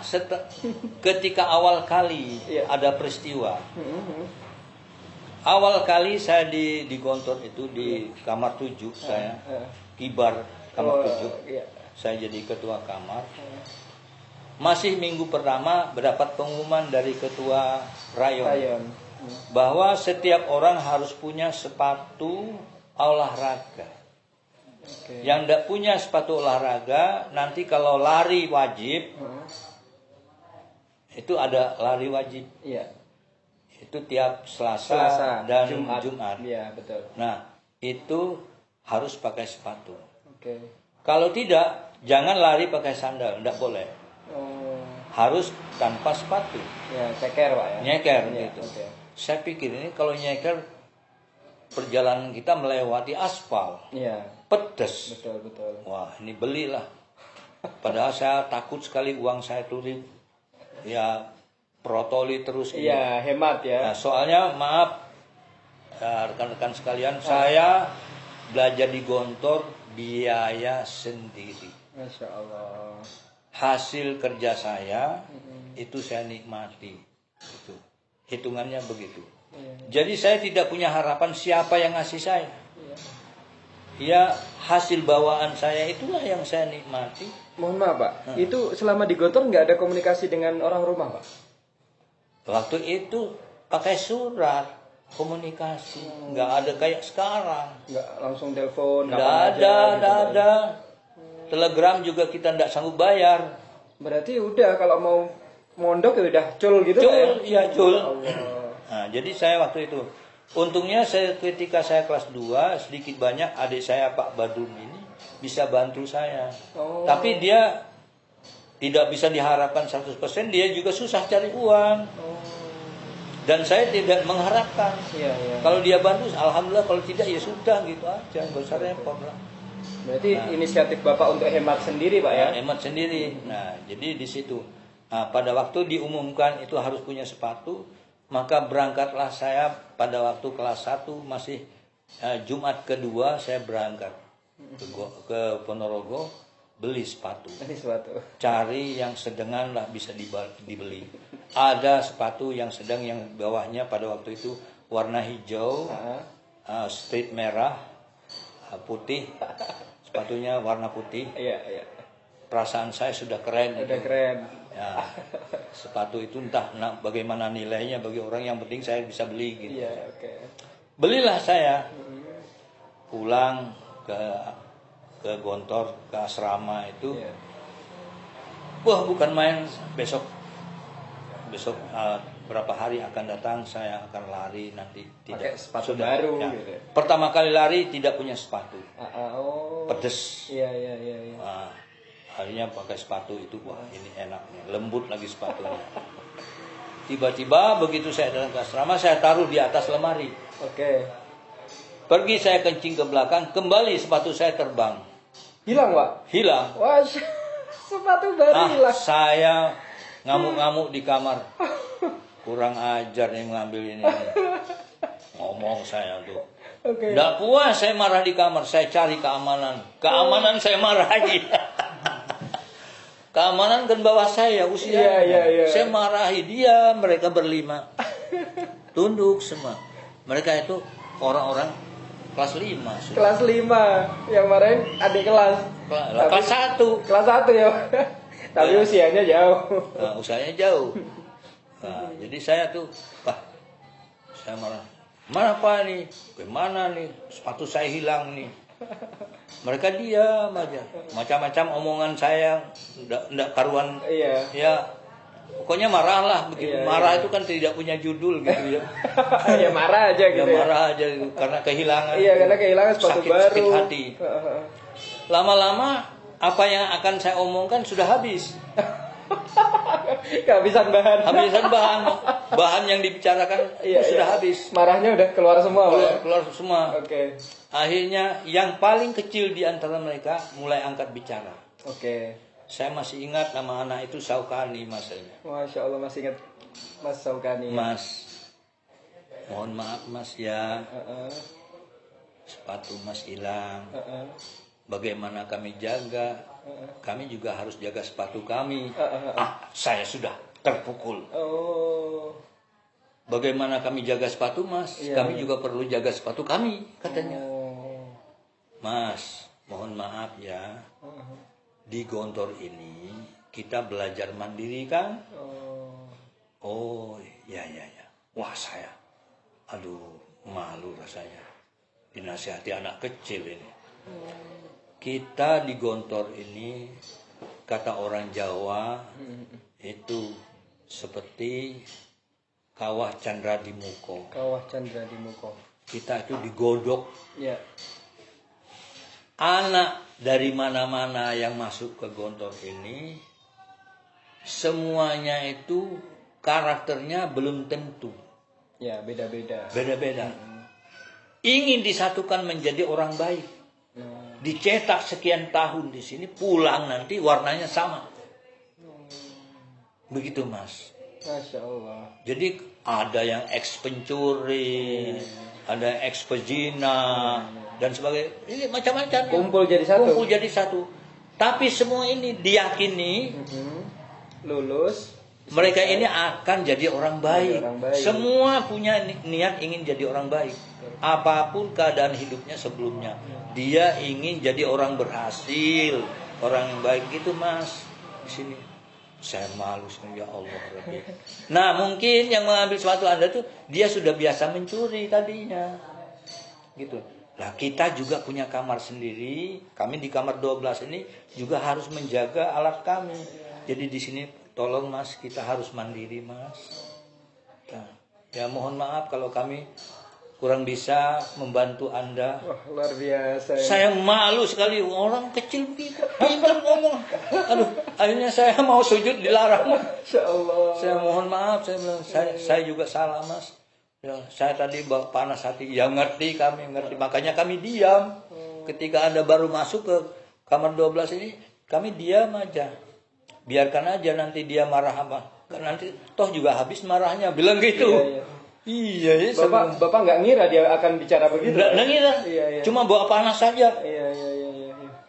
ketika awal kali Iya. ada peristiwa. Awal kali saya di Gontor itu di kamar 7 saya, kibar kamar 7. Iya. Saya jadi ketua kamar. Masih minggu pertama mendapat pengumuman dari ketua rayon. Bahwa setiap orang harus punya sepatu olahraga. Oke. Yang tidak punya sepatu olahraga, nanti kalau lari wajib, itu ada lari wajib. Iya. Itu tiap Selasa dan Jumat. Iya, betul. Nah, itu harus pakai sepatu. Oke. Kalau tidak, jangan lari pakai sandal, tidak boleh. Oh. Harus tanpa sepatu. Ya, ceker Pak ya. Nyeker Iya, gitu. oke. Saya pikir ini kalau nyeker, perjalanan kita melewati aspal, Iya. pedes. Betul. Wah, ini belilah. Padahal saya takut sekali uang saya turun. Ya, protoli terus. Iya, hemat ya. Nah, soalnya maaf, ya, rekan-rekan sekalian, saya belajar di Gontor biaya sendiri. Masya Allah. Hasil kerja saya itu saya nikmati. Itu hitungannya begitu. Iya. Jadi saya tidak punya harapan siapa yang ngasih saya. Iya. Ya, hasil bawaan saya itulah yang saya nikmati. Mohon maaf Pak, itu selama di Gontor nggak ada komunikasi dengan orang rumah Pak? Waktu itu pakai surat komunikasi, nggak ada kayak sekarang. Nggak langsung telepon? Nggak kapan ada, aja, nggak gitu, Pak? ada. Telegram juga kita nggak sanggup bayar. Berarti udah kalau mau mondok ya udah cul gitu Pak, Cul, ya? ya cul. Allah. Nah, jadi saya waktu itu, untungnya ketika saya kelas 2, sedikit banyak adik saya Pak Badun ini bisa bantu saya. Oh. Tapi dia tidak bisa diharapkan 100%, dia juga susah cari uang. Oh. Dan saya tidak mengharapkan. Iya. Kalau dia bantu, alhamdulillah. Kalau tidak, ya sudah gitu aja. Nggak usah repot lah. Berarti inisiatif Bapak untuk hemat sendiri Pak ya? Hemat sendiri. Nah, jadi di situ. Nah, pada waktu diumumkan itu harus punya sepatu, maka berangkatlah saya pada waktu kelas 1 masih Jumat kedua saya berangkat ke Ponorogo beli sepatu. Ini suatu. Cari yang sedengan lah bisa dibeli. Ada sepatu yang sedang yang bawahnya pada waktu itu warna hijau, strip merah, putih. Sepatunya warna putih. Iya. Perasaan saya sudah keren. Udah keren. Ya, sepatu itu entah bagaimana nilainya bagi orang, yang penting saya bisa beli gitu. Iya, oke. Belilah saya. Pulang ke Gontor, ke asrama itu. Iya. Wah, bukan main. Besok berapa hari akan datang saya akan lari nanti. Pakai sepatu sudah, baru ya. gitu. Pertama kali lari tidak punya sepatu. Oh. Pedes. Iya. Nah, akhirnya pakai sepatu itu, wah ini enak nih, lembut lagi sepatunya. Tiba-tiba begitu saya datang ke asrama, saya taruh di atas lemari. Oke. Pergi saya kencing ke belakang, kembali sepatu saya terbang. Hilang Pak? Hilang. Wah, sepatu baru hilang. Saya ngamuk-ngamuk di kamar. Kurang ajar nih mengambil ini. Ngomong saya tuh. Oke. Nggak puas saya marah di kamar, saya cari keamanan. Keamanan saya marahi. Keamanan kan bawah saya usia. Iya. Saya marahi dia, mereka berlima. Tunduk semua. Mereka itu orang-orang kelas 5 sudah. Kelas 5 yang kemarin adik kelas. Kelas 1. Kelas 1 ya. Tapi Ya. usianya jauh. Nah, usianya jauh. Nah, jadi saya tuh, saya marah. Mana Pak nih? Gimana nih? Sepatu saya hilang nih. Mereka diam aja. Macam-macam omongan saya, enggak karuan. Iya. Ya, pokoknya marah lah begitu. Iya, Marah iya. itu kan tidak punya judul gitu ya. Ya marah aja Ya gitu ya. marah aja gitu, karena kehilangan. Iya, karena kehilangan sepatu sakit, baru. sakit hati. Lama-lama apa yang akan saya omongkan sudah habis. Kehabisan bahan. Habisan bahan yang dibicarakan Iya, itu sudah iya. habis. Marahnya udah keluar semua, Pak. Keluar semua. Oke. Akhirnya yang paling kecil di antara mereka mulai angkat bicara. Oke. Saya masih ingat nama anak itu Saukani, Mas. Masya Allah, masih ingat Mas Saukani. Mas, mohon maaf Mas ya, Heeh. sepatu Mas hilang. Heeh. Bagaimana kami jaga? Kami juga harus jaga sepatu kami. Heeh. Saya sudah terpukul. Oh. Bagaimana kami jaga sepatu Mas? Iya, Kami iya. juga perlu jaga sepatu kami, katanya. Oh. Mas, mohon maaf ya. Di Gontor ini kita belajar mandiri kan? Oh. Oh, ya. Wah, saya, aduh, malu rasanya. Dinasihati anak kecil ini. Kita di Gontor ini, kata orang Jawa, itu seperti kawah Candra di Muko. Kawah Candra di Muko. Kita itu digodok. Ya. Anak dari mana-mana yang masuk ke Gontor ini, semuanya itu karakternya belum tentu. Ya, beda-beda. Beda-beda. Ingin disatukan menjadi orang baik. Dicetak sekian tahun di sini, pulang nanti warnanya sama. Begitu Mas. Masya Allah. Jadi ada yang ex pencuri, ada yang ex pezina, dan sebagainya. Ini macam-macam. Kumpul jadi satu. Kumpul jadi satu. Tapi semua ini diyakini Lulus. mereka ini akan jadi orang baik. orang baik. Semua punya niat ingin jadi orang baik. Apapun keadaan hidupnya sebelumnya, dia ingin jadi orang berhasil, orang yang baik gitu Mas. Di sini saya malu ya Allah Rabbi. Nah, mungkin yang mengambil sepatu Anda tuh dia sudah biasa mencuri tadinya. Gitu. Nah, kita juga punya kamar sendiri. Kami di kamar 12 ini juga harus menjaga alat kami. Jadi di sini tolong Mas, kita harus mandiri Mas. Nah, ya mohon maaf kalau kami kurang bisa membantu Anda. Wah, luar biasa. Saya malu sekali, orang kecil pintar ngomong. Aduh, akhirnya saya mau sujud dilarang. Masya Allah. Saya mohon maaf, saya bilang saya juga salah Mas. Ya, saya tadi panas hati. Ya ngerti, kami ngerti. Makanya kami diam. Ketika Anda baru masuk ke kamar 12 ini, kami diam aja. Biarkan aja nanti dia marah apa. Kan nanti toh juga habis marahnya. Bilang gitu. Iya, iya. Iya, Bapak nggak ngira dia akan bicara begitu. Nggak ngira. Iya, iya. Cuma bawa panas saja. Iya.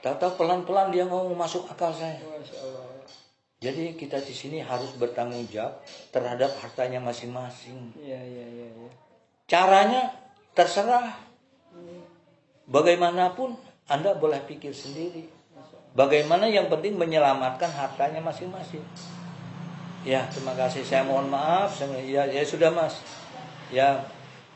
Tahu-tahu pelan-pelan dia ngomong masuk akal saya. Masya Allah. Jadi kita di sini harus bertanggung jawab terhadap hartanya masing-masing. Iya. Caranya terserah. Bagaimanapun Anda boleh pikir sendiri. Bagaimana yang penting menyelamatkan hartanya masing-masing. Ya, terima kasih. Saya mohon maaf. Ya sudah Mas. Ya,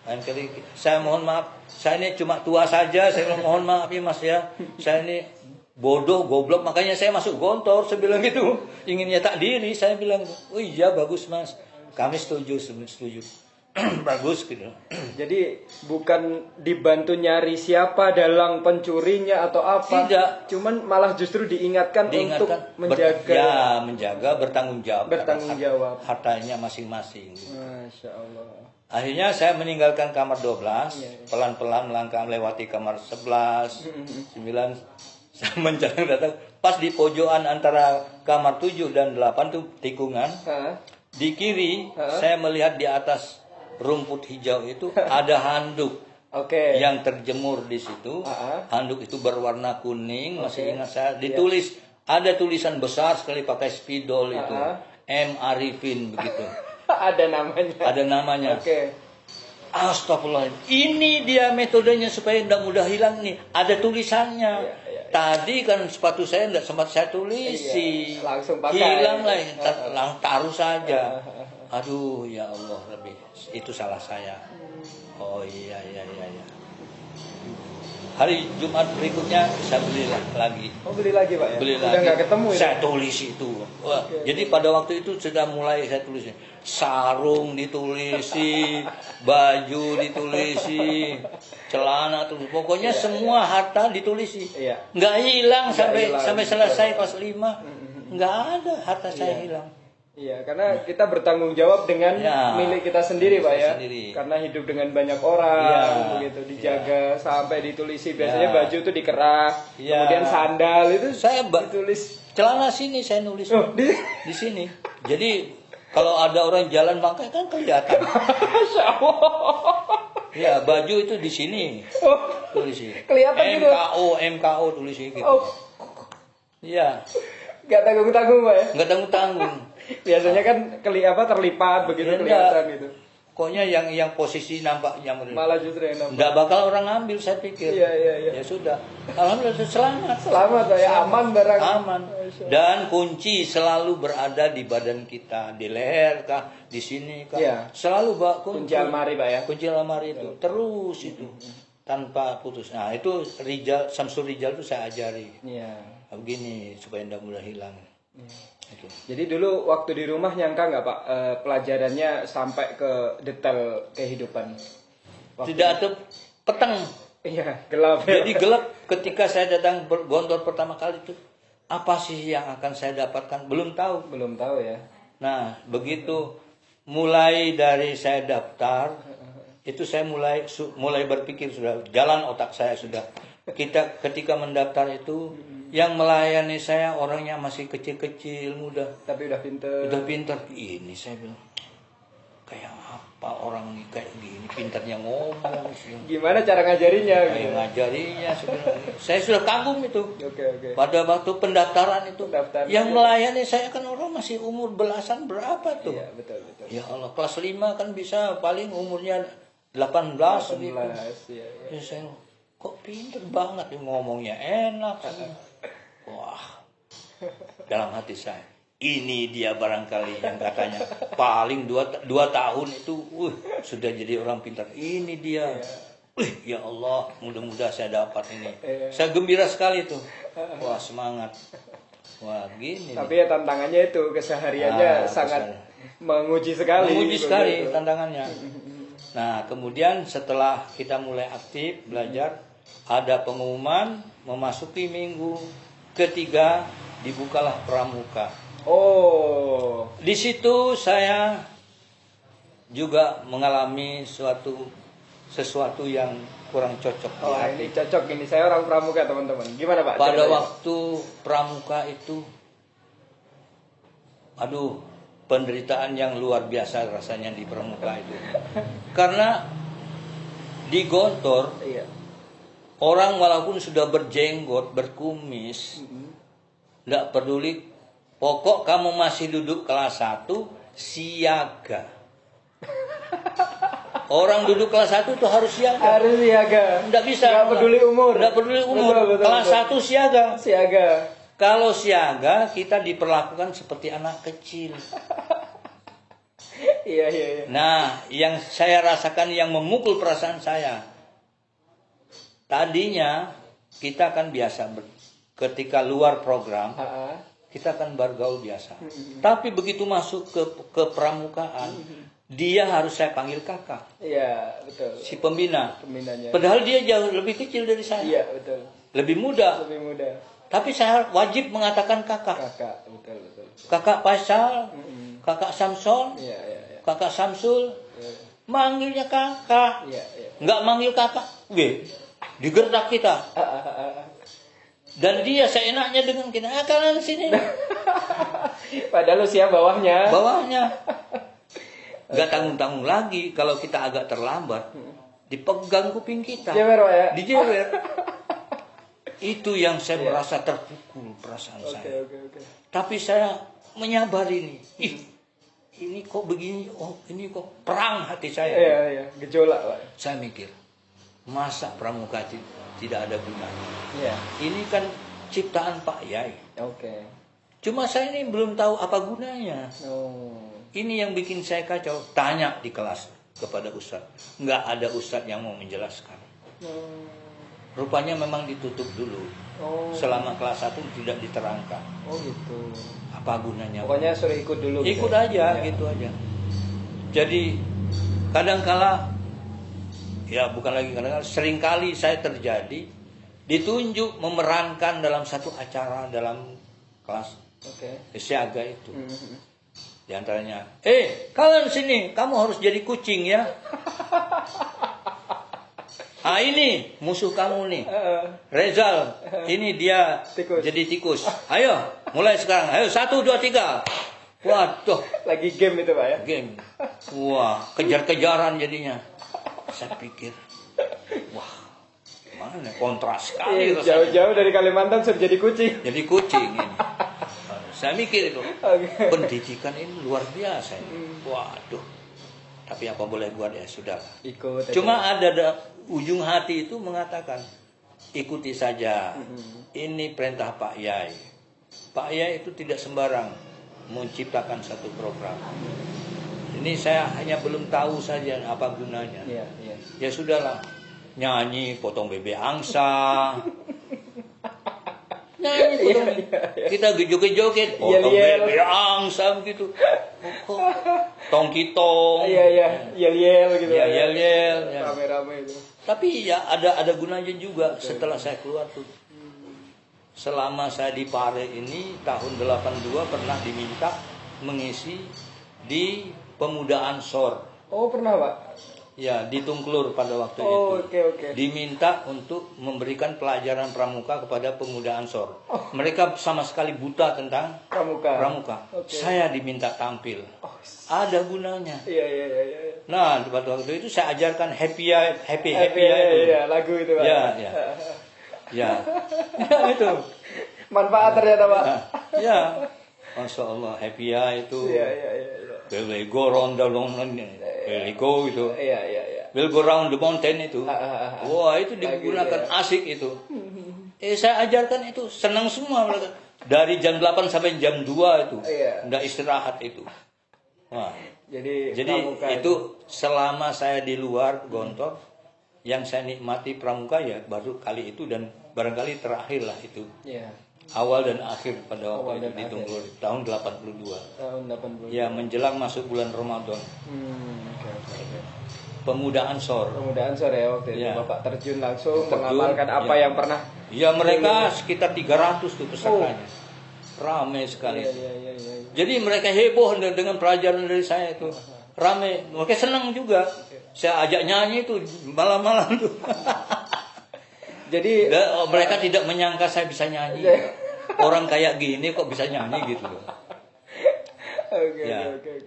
lain kali saya mohon maaf. Saya ini cuma tua saja. Saya mohon maaf ya Mas ya. Saya ini bodoh, goblok. Makanya saya masuk Gontor. Saya bilang gitu. Ingin nyetak diri. Saya bilang, oh iya bagus Mas. Kami setuju. Bagus gitu. Jadi bukan dibantu nyari siapa dalang pencurinya atau apa. Tidak. Cuman malah justru diingatkan untuk menjaga. Menjaga, bertanggung jawab. Bertanggung jawab. Hartanya masing-masing. Masya Allah. Akhirnya saya meninggalkan kamar 12. Pelan-pelan melangkah melewati kamar 11, 9. Saya menjalan datang. Pas di pojokan antara kamar 7 dan 8 tuh tikungan. Di kiri saya melihat di atas rumput hijau itu ada handuk yang terjemur di situ. Handuk itu berwarna kuning, masih ingat saya. Ditulis, ada tulisan besar sekali pakai spidol itu. M. Arifin begitu. Ada namanya. Ada namanya. Astagfirullah. Ini dia metodenya supaya tidak mudah hilang nih. Ada tulisannya. Tadi kan sepatu saya tidak sempat saya tulisi. Langsung pakai. Hilang lah, taruh saja. Aduh, ya Allah, Rabbi. Itu salah saya. Oh iya. Hari Jumat berikutnya saya beli lagi. Oh, beli lagi Pak ya? Beli Udah lagi. nggak ketemu ya? Saya tulis itu. Wah, jadi pada waktu itu sudah mulai saya tulis. Sarung ditulisi, baju ditulisi, celana tulis. Pokoknya semua harta ditulisi. Iya. Nggak hilang Nggak sampai hilang. selesai kelas 5. Nggak ada harta saya hilang. Iya, karena kita bertanggung jawab dengan Ya, milik kita sendiri, Pak ya. sendiri. Karena hidup dengan banyak orang, Ya, begitu dijaga sampai ditulisi. Biasanya baju itu dikerak, Ya. kemudian sandal itu Saya ditulis. celana sini saya nulis. Oh, Di sini. Jadi kalau ada orang jalan pakai kan kelihatan. Masya Allah. Ya, baju itu di sini. Oh, Tulis ini. kelihatan gitu. MKO tulis gitu. Oh, Iya, nggak tanggung-tanggung, Pak ya. nggak tanggung-tanggung. Biasanya kan terlipat begitu Ya, kelihatan gitu. Pokoknya yang posisi nampaknya Malah justru yang nampak. nggak bakal orang ambil saya pikir. Iya. Ya sudah. Alhamdulillah selamat. Selamat, Pak ya. Aman barang. Aman. Dan kunci selalu berada di badan kita, di leher kah, di sini kah. Iya. Selalu Kunci almari, Pak ya. Kunci almari itu terus itu tanpa putus. Nah, itu Samsul Rijal itu saya ajari. Iya. Nah, begini supaya tidak mudah hilang. Itu. Jadi dulu waktu di rumah nyangka nggak Pak pelajarannya sampai ke detail kehidupan? Tidak ada peteng. Iya, gelap. Ya. Jadi gelap ketika saya datang Gontor pertama kali itu. Apa sih yang akan saya dapatkan? Belum tahu. Belum tahu ya. Nah, begitu mulai dari saya daftar, itu saya mulai berpikir sudah jalan otak saya sudah. Ketika mendaftar itu yang melayani saya orangnya masih kecil-kecil, muda. Tapi udah pinter. Udah pintar. Ini saya bilang kayak apa orang ini kayak gini pintarnya ngomong sih. Gimana cara ngajarinya? Kayak Gitu. ngajarinya sebenarnya. Saya sudah kagum itu. Oke. Pada waktu pendaftaran itu, Pendaftaran. yang melayani saya kan orang masih umur belasan berapa tuh? Iya, betul. Ya Allah, kelas 5 kan bisa paling umurnya 18 gitu. 18, iya. Ya saya kok pinter banget ngomongnya enak. Wah, dalam hati saya, ini dia barangkali yang katanya paling 2 tahun itu, sudah jadi orang pintar. Ini dia. Ya Allah, mudah-mudahan saya dapat ini. Saya gembira sekali tuh. Wah, semangat. Wah, gini. Tapi ya tantangannya itu kesehariannya sangat menguji sekali. Menguji gitu. sekali tantangannya. Nah, kemudian setelah kita mulai aktif belajar, ada pengumuman memasuki minggu ketiga dibukalah pramuka. Oh, Di situ saya juga mengalami sesuatu yang kurang cocok di oh hati. ini cocok ini. Saya orang pramuka teman-teman. Gimana Pak? Pada ceritanya? waktu pramuka itu, aduh, penderitaan yang luar biasa rasanya di pramuka itu. Karena di Gontor, Iya. orang walaupun sudah berjenggot, berkumis, tidak peduli. Pokok kamu masih duduk kelas 1, siaga. Orang duduk kelas 1 itu harus siaga. Harus siaga. Tidak bisa. Nggak peduli umur. Tidak peduli umur. Betul, Kelas 1 siaga. Siaga. Kalau siaga, kita diperlakukan seperti anak kecil. Iya. Nah, yang saya rasakan yang memukul perasaan saya. Tadinya kita kan biasa ketika luar program, kita kan bergaul biasa. Tapi begitu masuk ke pramukaan, dia harus saya panggil kakak. Iya, betul. Si pembina. Pembinanya. Padahal dia jauh lebih kecil dari saya. Iya, betul. Lebih muda. Lebih muda. Tapi saya wajib mengatakan kakak. Kakak, betul. Kakak Faisal, kakak Samson, Iya. kakak Samsul. Manggilnya kakak. Iya. Nggak manggil kakak. Digertak kita. Dan dia seenaknya dengan kita. Kalian sini. Padahal usia bawahnya. Bawahnya. Nggak tanggung-tanggung lagi. Kalau kita agak terlambat, dipegang kuping kita. Jewer, Pak ya? Dijewer. Itu yang saya merasa terpukul perasaan saya. Oke. Tapi saya menyabar ini. Ini kok begini? Oh, ini kok perang hati saya. Iya. Gejolak, Pak. Saya mikir, masa pramuka tidak ada gunanya? Iya. Ini kan ciptaan Pak Yai. Oke. Cuma saya ini belum tahu apa gunanya. Oh. Ini yang bikin saya kacau. Tanya di kelas kepada ustadz. Nggak ada ustadz yang mau menjelaskan. rupanya memang ditutup dulu. Selama kelas 1 tidak diterangkan. Oh gitu. Apa gunanya? Pokoknya suruh ikut dulu. Ikut gitu. aja, gitu aja. Jadi kadangkala, ya bukan lagi kadang-kala, seringkali saya terjadi ditunjuk memerankan dalam satu acara dalam kelas siaga itu. Di antaranya, kalian sini, kamu harus jadi kucing ya. Ah ini musuh kamu nih, Rezal. Ini dia Tikus. jadi tikus. Ayo, mulai sekarang. Ayo 1, 2, 3. Waduh, Lagi game itu Pak ya? game. Wah, kejar-kejaran jadinya. Saya pikir, wah, mana kontras sekali rasanya. Jauh-jauh dari Kalimantan sudah jadi kucing. Jadi kucing ini. Saya mikir itu, pendidikan ini luar biasa. Waduh. Tapi apa boleh buat, ya sudah. Ikut. Cuma ada ujung hati itu mengatakan, ikuti saja. Ini perintah Pak Yai. Pak Yai itu tidak sembarang menciptakan satu program. Ini saya hanya belum tahu saja apa gunanya. Iya. Ya sudahlah, nyanyi potong bebek angsa. Nyanyi potong kita joget-joget potong bebek angsa begitu. Tongkitong. Iya, yel-yel gitu. Ya, yel-yel. Ya. Rame-rame itu. Tapi ya ada gunanya juga setelah saya keluar tuh. Selama saya di Pare ini tahun 82 pernah diminta mengisi di Pemuda Ansor. Oh, pernah Pak? Ya, di Tungklur pada waktu itu. Oke. Diminta untuk memberikan pelajaran pramuka kepada Pemuda Ansor. Mereka sama sekali buta tentang pramuka. Saya diminta tampil. Ada gunanya. Iya. Nah, pada waktu itu saya ajarkan happy Iya, lagu itu Pak. Ya, itu. Manfaat ternyata Pak. Ya, Masya Allah, happy itu. Iya. Will go round the mountain, will go itu. Iya. Will go round the mountain itu. Wah, itu digunakan asik itu. Saya ajarkan itu, senang semua mereka. Dari jam 8 sampai jam 2 itu. Enggak istirahat itu. Wah. Jadi itu selama saya di luar Gontor, yang saya nikmati pramuka ya baru kali itu dan barangkali terakhir lah itu. Iya. Awal dan akhir pada waktu itu di Tungklur tahun 82. Tahun 82. Ya, menjelang masuk bulan Ramadan. Oke. Pemuda Ansor. Pemuda Ansor ya waktu itu. Ya. Bapak terjun langsung mengamalkan apa yang pernah. Ya, mereka sekitar 300 tuh pesertanya. Ramai sekali. Iya. Jadi mereka heboh dengan pelajaran dari saya itu. Ramai. Mereka senang juga. Saya ajak nyanyi itu malam-malam tuh. Jadi mereka tidak menyangka saya bisa nyanyi. Orang kayak gini kok bisa nyanyi gitu loh. Oke.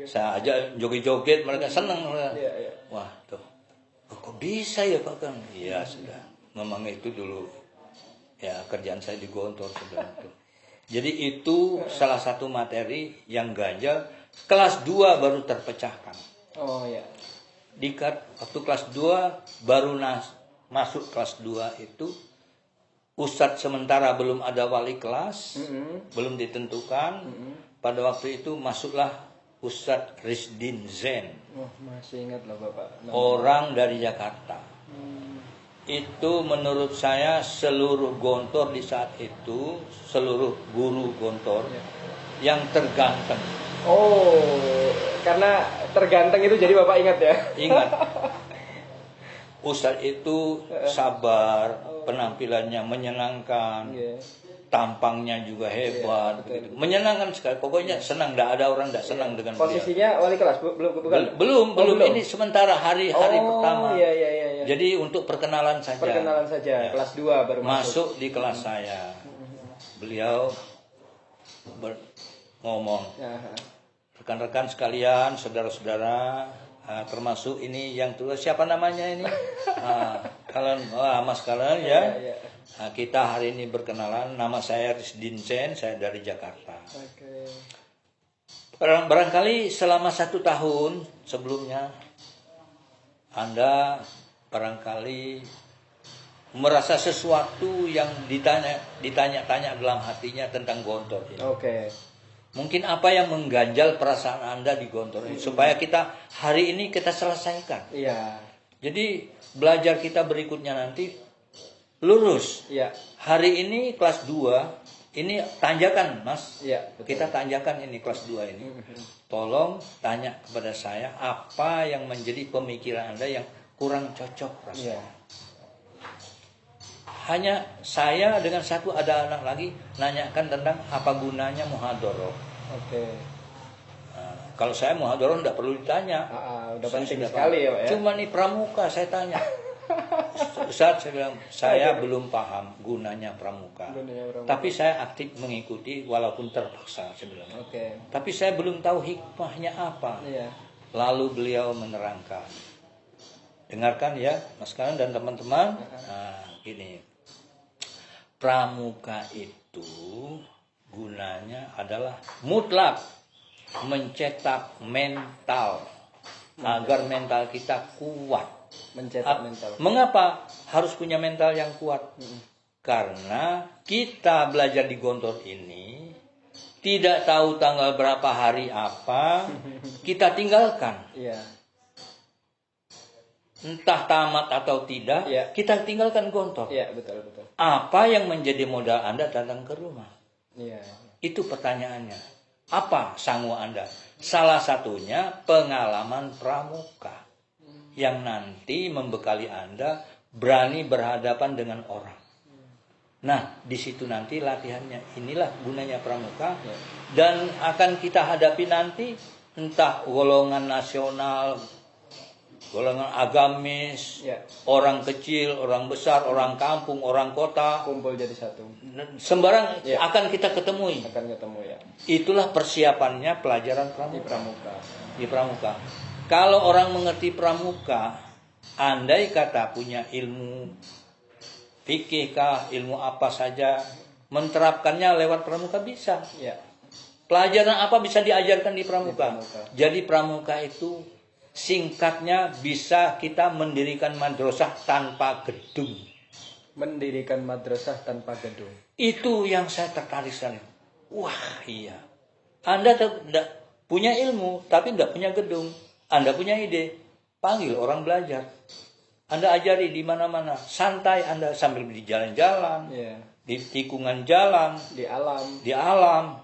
Saya ajak joget-joget, mereka senang. Iya. Wah, tuh. Kok bisa ya Pak Kang? Iya, sudah. Memang itu dulu. Ya, kerjaan saya di Gontor sebelum itu. Jadi itu salah satu materi yang ganjal. Kelas 2 baru terpecahkan. Oh ya. Waktu kelas 2 baru masuk kelas 2 itu ustadz sementara belum ada wali kelas, belum ditentukan. Pada waktu itu masuklah Ustadz Risdin Zain. Masih ingat loh Bapak. Orang dari Jakarta. Itu menurut saya seluruh Gontor di saat itu, seluruh guru Gontor yang terganteng. Oh, karena terganteng itu jadi Bapak ingat ya? Ingat. Ustadz itu sabar, penampilannya menyenangkan, tampangnya juga hebat, begitu. Menyenangkan sekali. Pokoknya senang, tidak ada orang tidak senang dengan beliau. Posisinya wali kelas bukan? Belum. Ini sementara hari pertama. Iya. Jadi untuk perkenalan saja. Ya. Kelas 2 baru masuk di kelas saya. Beliau ngomong, rekan-rekan sekalian, saudara-saudara, termasuk ini yang tua, siapa namanya ini? Kalian, Mas kalian ya. Nah, kita hari ini berkenalan, nama saya Risdin Zain, saya dari Jakarta. Barangkali selama 1 tahun sebelumnya Anda barangkali merasa sesuatu yang ditanya-tanya dalam hatinya tentang Gontor ini. Mungkin apa yang mengganjal perasaan Anda di Gontor ini, supaya kita hari ini kita selesaikan. Iya. Jadi belajar kita berikutnya nanti lurus. Iya. Hari ini kelas 2, ini tanjakan, Mas. Iya, betul. Kita tanjakan ini kelas 2 ini. Tolong tanya kepada saya apa yang menjadi pemikiran Anda yang kurang cocok rasanya. Iya. Hanya saya dengan satu ada anak lagi nanyakan tentang apa gunanya muhadharah. Oke. Nah, kalau saya muhadharah tidak perlu ditanya. Udah Saya penting sudah sekali paham. ya, Pak ya. Cuma nih pramuka saya tanya. Ustaz, saya bilang saya belum paham gunanya pramuka. Tapi saya aktif mengikuti walaupun terpaksa, saya bilang. Oke. Tapi saya belum tahu hikmahnya apa. Iya. Lalu beliau menerangkan. Dengarkan ya, Mas Kanan dan teman-teman. Nah, gini. Pramuka itu gunanya adalah mutlak mencetak mental agar mental kita kuat. Mencetak mental. Mengapa harus punya mental yang kuat? Karena kita belajar di Gontor ini tidak tahu tanggal berapa hari apa, kita tinggalkan. Iya. Entah tamat atau tidak, Iya. kita tinggalkan Gontor. Iya, betul. Apa yang menjadi modal Anda datang ke rumah? Iya. Itu pertanyaannya. Apa sangu Anda? Salah satunya pengalaman pramuka yang nanti membekali Anda berani berhadapan dengan orang. Nah, di situ nanti latihannya. Inilah gunanya pramuka. Dan akan kita hadapi nanti entah golongan nasional, golongan agamis, orang kecil, orang besar, orang kampung, orang kota, Kumpul jadi satu. sembarang akan kita ketemui. Akan ketemu ya. Itulah persiapannya pelajaran Di pramuka. di pramuka. Kalau orang mengerti pramuka, andai kata punya ilmu fikih kah, ilmu apa saja, menerapkannya lewat pramuka bisa. Ya. Pelajaran apa bisa diajarkan di pramuka? Di pramuka. Jadi pramuka itu singkatnya bisa kita mendirikan madrasah tanpa gedung. Mendirikan madrasah tanpa gedung. Itu yang saya tertarik sekali. Wah iya. Anda tidak punya ilmu tapi tidak punya gedung. Anda punya ide, panggil orang belajar. Anda ajari di mana-mana, santai Anda sambil di jalan-jalan, di tikungan jalan, di alam.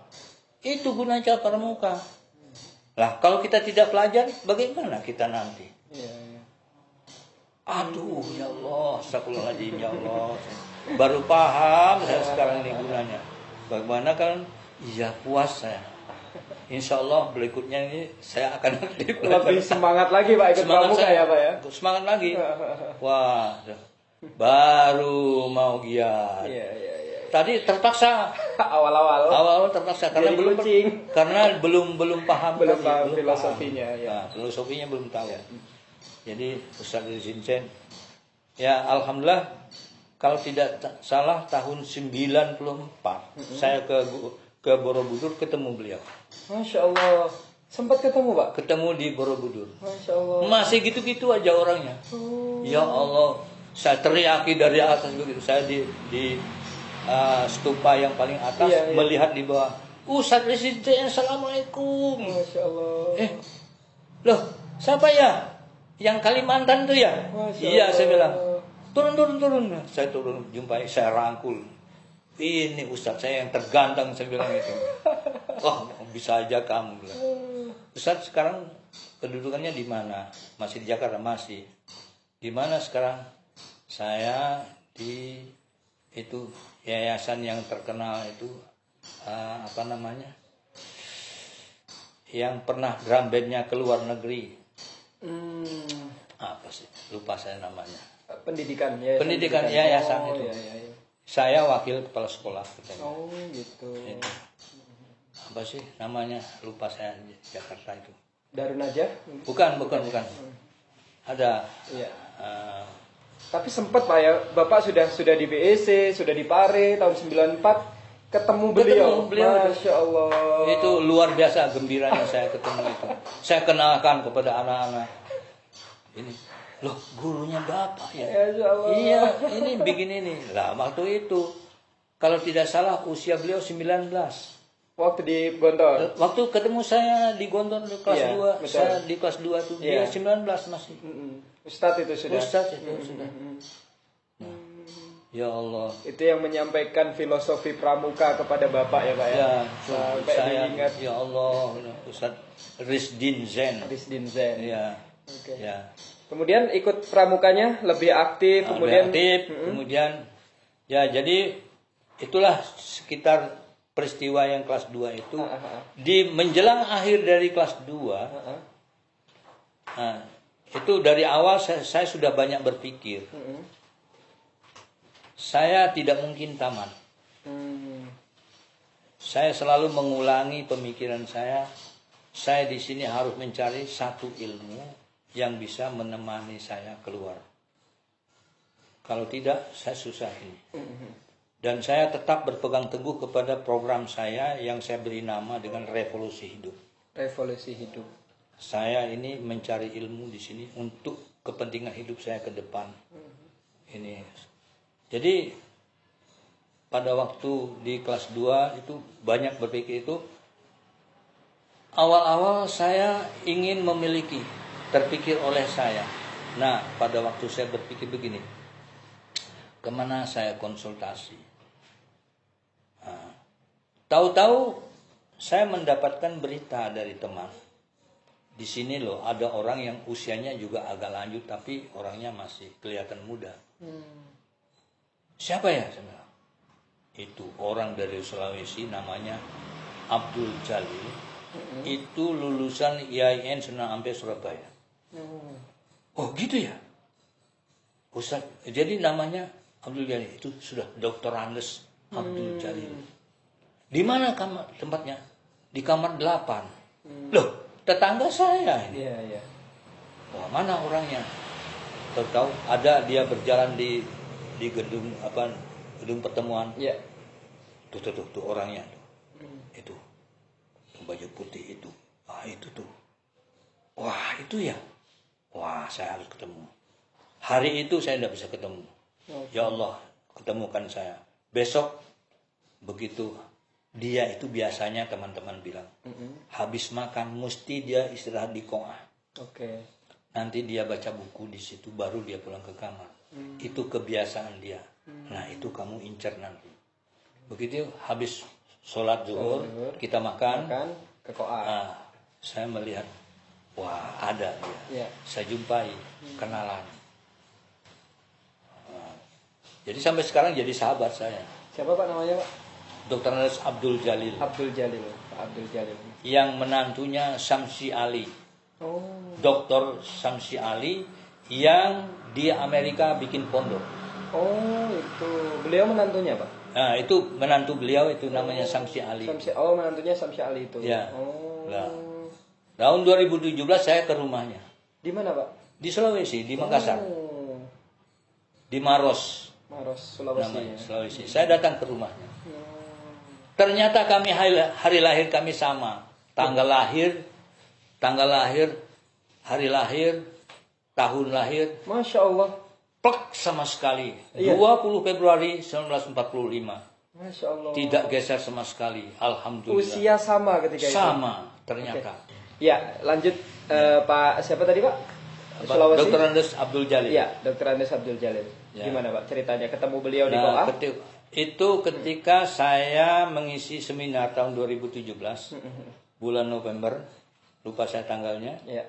Itu gunanya pramuka. Lah kalau kita tidak pelajari, bagaimana kita nanti? Aduh ya Allah, astagfirullahaladzim ya Allah. Baru paham saya sekarang ini gunanya. Bagaimana kan? Iya puas saya. Insya Allah berikutnya ini saya akan lebih semangat lagi Pak ikut pramuka ya Pak ya. Semangat lagi. Wah, baru mau giat. Iya. Tadi terpaksa awal-awal terpaksa karena belum paham filosofinya. Ya. Nah, filosofinya belum tahu. Jadi Ustaz Zinsen, ya alhamdulillah kalau tidak salah tahun 94 saya ke Borobudur ketemu beliau. Masya Allah. Sempat ketemu Pak? Ketemu di Borobudur. Masya Allah. Masih gitu-gitu aja orangnya. Ya Allah. Saya teriaki dari atas begitu. Saya di stupa yang paling atas melihat di bawah. Ustaz Presiden, assalamualaikum. Masya Allah. Loh, siapa ya? Yang Kalimantan tuh ya? Iya, saya bilang. Turun. Saya turun, jumpai, saya rangkul. Ini Ustaz saya yang tergantang, saya bilang itu. Wah, bisa aja kamu bilang. Ustaz sekarang kedudukannya di mana? Masih di Jakarta? Masih. Di mana sekarang? Saya di itu yayasan yang terkenal itu apa namanya? Yang pernah drum bandnya ke luar negeri. Apa sih? Lupa saya namanya. Pendidikan yayasan itu. Iya. Saya wakil kepala sekolah katanya. Oh gitu. Itu. Apa sih namanya? Lupa saya di Jakarta itu. Darun Najah? Bukan. Ada. Iya. Tapi sempat Pak ya, Bapak sudah di BEC, sudah di Pare tahun 94 ketemu beliau. Masya Allah. Itu luar biasa gembiranya saya ketemu itu. Saya kenalkan kepada anak-anak. Ini loh gurunya Bapak ya. Iya, ini bikin ini. Lah waktu itu kalau tidak salah usia beliau 19. Waktu di Gontor. Waktu ketemu saya di Gontor kelas 2, betul. saya di kelas 2 tuh dia 19 masih. Ustadz itu sudah. Ustadz itu sudah. Ya Allah. Itu yang menyampaikan filosofi pramuka kepada Bapak ya Pak ya. Ya, Sampai saya diingat. ya Allah, Ustaz Risdin Zen. Risdin Zen. Ya. Oke. Ya. Kemudian ikut pramukanya lebih aktif, kemudian aktif, kemudian ya jadi itulah sekitar peristiwa yang kelas 2 itu di menjelang akhir dari kelas 2. Nah, itu dari awal saya sudah banyak berpikir. Saya tidak mungkin tamat. Saya selalu mengulangi pemikiran saya. Saya di sini harus mencari satu ilmu yang bisa menemani saya keluar. Kalau tidak, saya susah ini. Dan saya tetap berpegang teguh kepada program saya yang saya beri nama dengan revolusi hidup. Revolusi hidup. Saya ini mencari ilmu di sini untuk kepentingan hidup saya ke depan. Ini. Jadi pada waktu di kelas 2 itu banyak berpikir itu. Awal-awal saya ingin memiliki, terpikir oleh saya. Nah, pada waktu saya berpikir begini, kemana saya konsultasi? Nah, tahu-tahu saya mendapatkan berita dari teman. Di sini loh ada orang yang usianya juga agak lanjut tapi orangnya masih kelihatan muda. Siapa ya? Itu orang dari Sulawesi namanya Abdul Jalil. Itu lulusan IAIN Sunan Ampel Surabaya. Oh gitu ya? Ustaz, jadi namanya Abdul Jalil itu sudah Dr. Andes Abdul Jalil. Di mana tempatnya? Di kamar 8. Loh, tetangga saya ini. Iya, iya. Wah, mana orangnya? Tahu ada dia berjalan di gedung gedung pertemuan. Iya. Tuh orangnya tuh. Itu. Baju putih itu. Ah, itu tuh. Wah, itu ya. Wah, saya harus ketemu. Hari itu saya tidak bisa ketemu. Ya Allah, ketemukan saya. Besok begitu dia itu biasanya teman-teman bilang, habis makan mesti dia istirahat di koah. Oke. Nanti dia baca buku di situ, baru dia pulang ke kamar. Itu kebiasaan dia. Nah, itu kamu incer nanti. Begitu habis sholat zuhur, kita makan ke koah. Nah, saya melihat, wah ada dia. Saya jumpai, kenalan. Nah, jadi sampai sekarang jadi sahabat saya. Siapa Pak namanya Pak? Dr. Andes Abdul Jalil. Abdul Jalil. Abdul Jalil. Yang menantunya Samsi Ali. Oh. Dr. Samsi Ali yang di Amerika bikin pondok. Oh, itu. Beliau menantunya Pak? Nah, itu menantu beliau itu namanya Samsi Ali. Menantunya Samsi Ali itu. Ya. Oh. Nah, tahun 2017 saya ke rumahnya. Di mana Pak? Di Sulawesi, di Makassar. Oh. Di Maros. Sulawesi. Namanya, Sulawesi. Saya datang ke rumahnya. Ternyata kami hari lahir kami sama. Tanggal lahir, hari lahir, tahun lahir. Masya Allah. Plek sama sekali. Iya. 20 Februari 1945. Masya Allah. Tidak geser sama sekali. Alhamdulillah. Usia sama ketika itu. Sama ternyata. Okay. Ya, lanjut Pak siapa tadi Pak? Sulawesi. Dr. Andes Abdul Jalil. Ya, Dr. Andes Abdul Jalil. Ya. Gimana Pak ceritanya ketemu beliau di Nah, koah? itu ketika saya mengisi seminar tahun 2017 bulan November, lupa saya tanggalnya. Ya.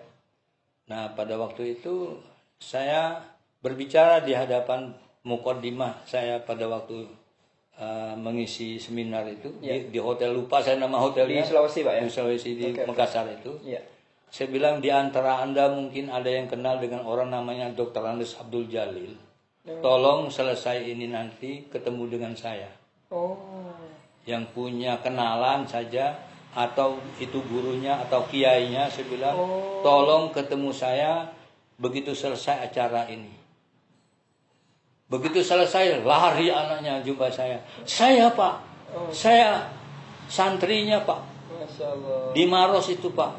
Nah, pada waktu itu saya berbicara di hadapan muqaddimah saya pada waktu mengisi seminar itu di hotel, lupa saya nama hotelnya. Di Sulawesi Pak ya? Di Sulawesi, di Makassar itu. Ya. Saya bilang di antara Anda mungkin ada yang kenal dengan orang namanya Dr. Andes Abdul Jalil. Tolong selesai ini nanti ketemu dengan saya. Oh. Yang punya kenalan saja atau itu gurunya atau kiainya, saya bilang tolong ketemu saya begitu selesai acara ini. Begitu selesai lari anaknya jumpa saya. Saya Pak, saya santrinya Pak. Masya Allah. Di Maros itu Pak.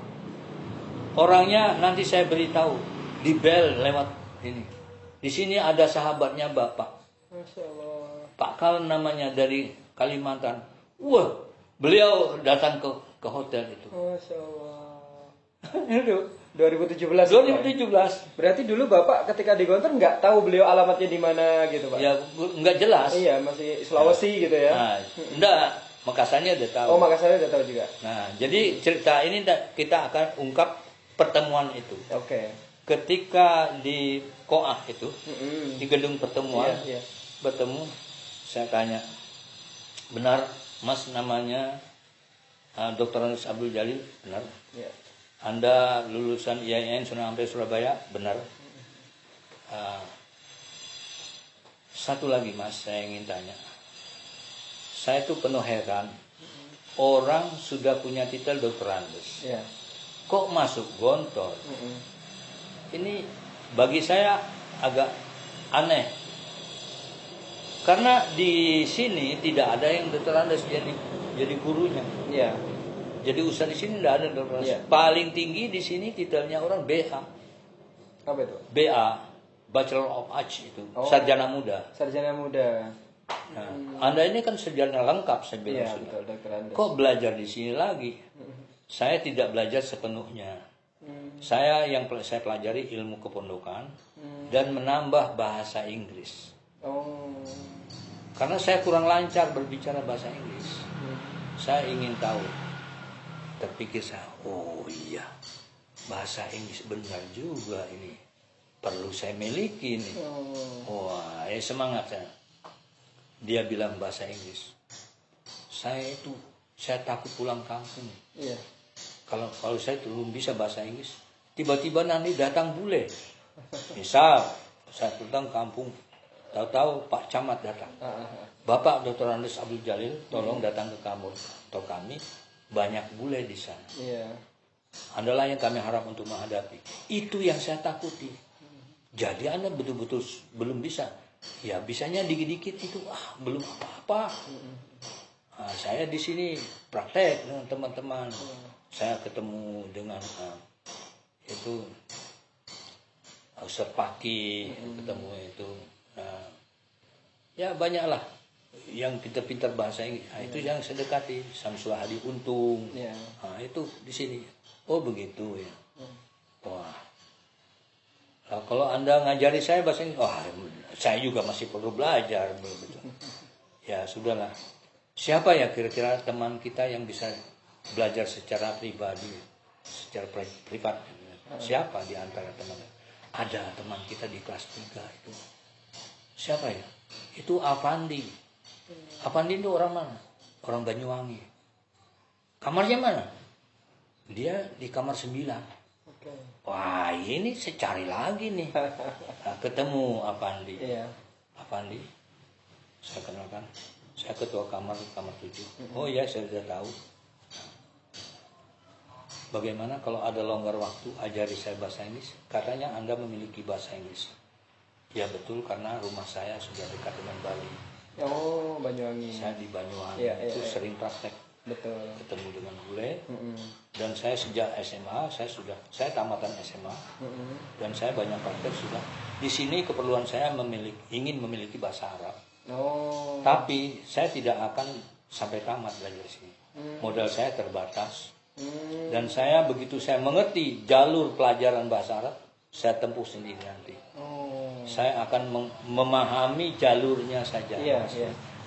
Orangnya nanti saya beritahu di bel lewat ini. Di sini ada sahabatnya Bapak. Masya Allah. Pak Kal namanya dari Kalimantan. Wah, beliau datang ke hotel itu. Masya Allah. 2017. 2017. Berarti dulu Bapak ketika di Gontor nggak tahu beliau alamatnya di mana gitu, Pak? Ya nggak jelas. Iya, masih Sulawesi gitu ya. Nah, enggak, Makassarnya udah tahu. Oh, Makassarnya udah tahu juga. Nah, jadi cerita ini kita akan ungkap pertemuan itu. Oke. Ketika di Koah itu, di gedung pertemuan, Iya. bertemu, saya tanya, benar Mas namanya Dr. Andes Abdul Jalil? Benar. Iya. Anda lulusan IAIN Sunan Ampel Surabaya? Benar. Satu lagi Mas, saya ingin tanya. Saya itu penuh heran, orang sudah punya titel Dr. Andes, Iya. kok masuk Gontor? Ini bagi saya agak aneh. Karena di sini tidak ada yang Dr. Andes jadi gurunya. Iya. Jadi ustaz di sini tidak ada Dr. Andes. Iya. Paling tinggi di sini titelnya orang BA. Apa itu? BA, Bachelor of Arts itu, Oh. sarjana muda. Sarjana muda. Nah, Anda ini kan sarjana lengkap, saya bilang Iya, sudah. betul, Dr. Andes. Kok belajar di sini lagi? Saya tidak belajar sepenuhnya. Saya pelajari ilmu kepondokan dan menambah bahasa Inggris. Oh. Karena saya kurang lancar berbicara bahasa Inggris. Saya ingin tahu. Terpikir saya, oh iya, bahasa Inggris benar juga ini. Perlu saya miliki nih. Wah, semangat saya. Dia bilang bahasa Inggris. Saya takut pulang kampung. Iya. Kalau saya belum bisa bahasa Inggris, tiba-tiba nanti datang bule. Misal saya pulang kampung, tahu-tahu Pak Camat datang. Bapak Dr. Andes Abdul Jalil, tolong datang ke kamu atau kami, banyak bule di sana. Iya. Adalah yang kami harap untuk menghadapi. Itu yang saya takuti. Jadi Anda betul-betul belum bisa. Ya bisanya dikit-dikit itu belum apa-apa. Nah, saya di sini praktek dengan teman-teman. Saya ketemu dengan itu Ustaz Paki, ketemu itu. Nah, ya banyaklah yang pintar-pintar bahasa Inggris. Nah, itu yang saya dekati. Samsul Hadi Untung. Nah, itu di sini. Oh begitu ya. Wah. Nah, kalau Anda ngajari saya bahasa Inggris, saya juga masih perlu belajar, betul. Ya sudahlah. Siapa ya kira-kira teman kita yang bisa belajar secara pribadi, secara privat? Siapa di antara teman? Ada teman kita di kelas 3 itu. Siapa ya? Itu Avandi. Avandi itu orang mana? Orang Banyuwangi. Kamarnya mana? Dia di kamar 9. Wah ini saya cari lagi nih. Nah, ketemu Avandi. Iya. Avandi, saya kenalkan. Saya ketua kamar 7. Oh iya, saya sudah tahu. Bagaimana kalau ada longgar waktu ajari saya bahasa Inggris? Katanya Anda memiliki bahasa Inggris. Ya betul, karena rumah saya sudah dekat dengan Bali. Oh, Banyuwangi. Saya di Banyuwangi itu sering praktek. Betul. Ketemu dengan bule. Dan saya sejak SMA, saya tamatan SMA. Dan saya banyak praktek sudah. Di sini keperluan saya ingin memiliki bahasa Arab. Oh. Tapi saya tidak akan sampai tamat belajar di sini. Modal saya terbatas. Dan saya begitu saya mengerti jalur pelajaran bahasa Arab, saya tempuh sendiri nanti. Saya akan memahami jalurnya saja. Iya.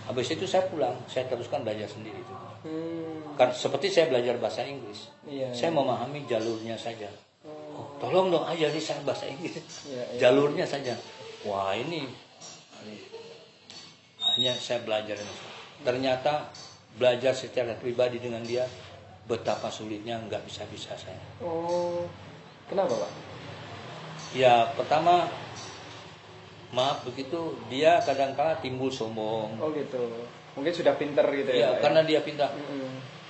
Habis itu saya pulang, saya teruskan belajar sendiri itu. Kan seperti saya belajar bahasa Inggris. Saya memahami jalurnya saja. Tolong dong ajari saya bahasa Inggris. Jalurnya saja. Wah ini hanya saya belajar ini. Ternyata belajar secara pribadi dengan dia betapa sulitnya, nggak bisa saya. Oh, kenapa Pak? Ya pertama, maaf begitu, dia kadang-kala timbul sombong. Oh gitu. Mungkin sudah pinter gitu ya. Ya, karena dia pintar.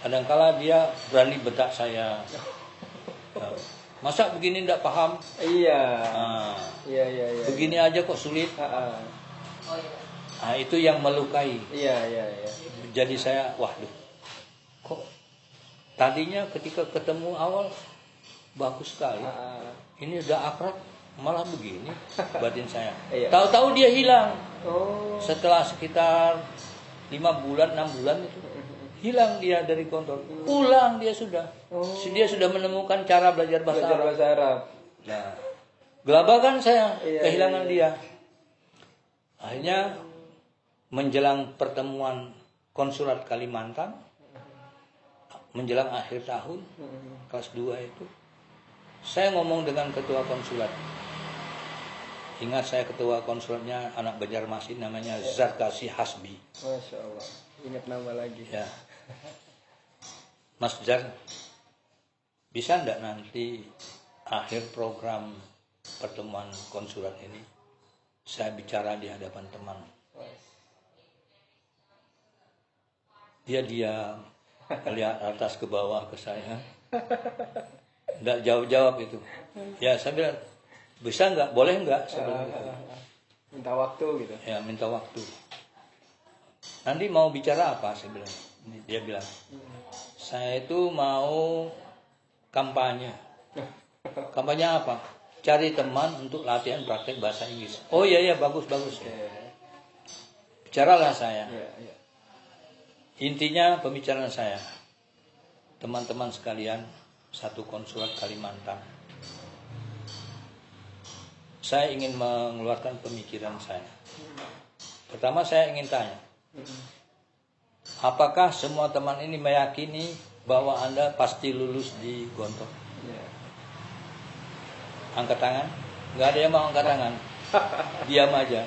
Kadang-kala dia berani bedak saya. Masa begini tidak paham? Iya. Iya. Begini aja kok sulit. Nah, itu yang melukai. Iya. Jadi saya, waduh, kok tadinya ketika ketemu awal bagus sekali. Ini udah akrab, malah begini batin saya. Tahu-tahu dia hilang. Setelah sekitar 5 bulan, 6 bulan itu hilang dia dari kantor. Pulang dia sudah. Dia sudah menemukan cara belajar bahasa Arab. Nah, gelabakan saya kehilangan dia. Akhirnya menjelang pertemuan konsulat Kalimantan, menjelang akhir tahun kelas 2 itu, saya ngomong dengan ketua konsulat. Ingat, saya ketua konsulatnya anak Banjarmasin, namanya Zarkasi Hasbi. Masya Allah, ingat nama lagi. Ya. Mas Zar, bisa enggak nanti akhir program pertemuan konsulat ini saya bicara di hadapan teman? Dia diam, lihat atas ke bawah ke saya, enggak jawab itu. Ya, saya bilang, bisa enggak, boleh enggak? Minta waktu gitu. Ya, minta waktu. Nanti mau bicara apa? Saya bilang. Dia bilang, saya itu mau kampanye. Kampanye apa? Cari teman untuk latihan praktek bahasa Inggris. Oh iya, bagus. Bicaralah saya. Intinya pembicaraan saya, teman-teman sekalian, satu konsulat Kalimantan, saya ingin mengeluarkan pemikiran saya. Pertama, saya ingin tanya, apakah semua teman ini meyakini bahwa Anda pasti lulus di Gontor? Angkat tangan? Nggak ada yang mau angkat tangan. Diam aja.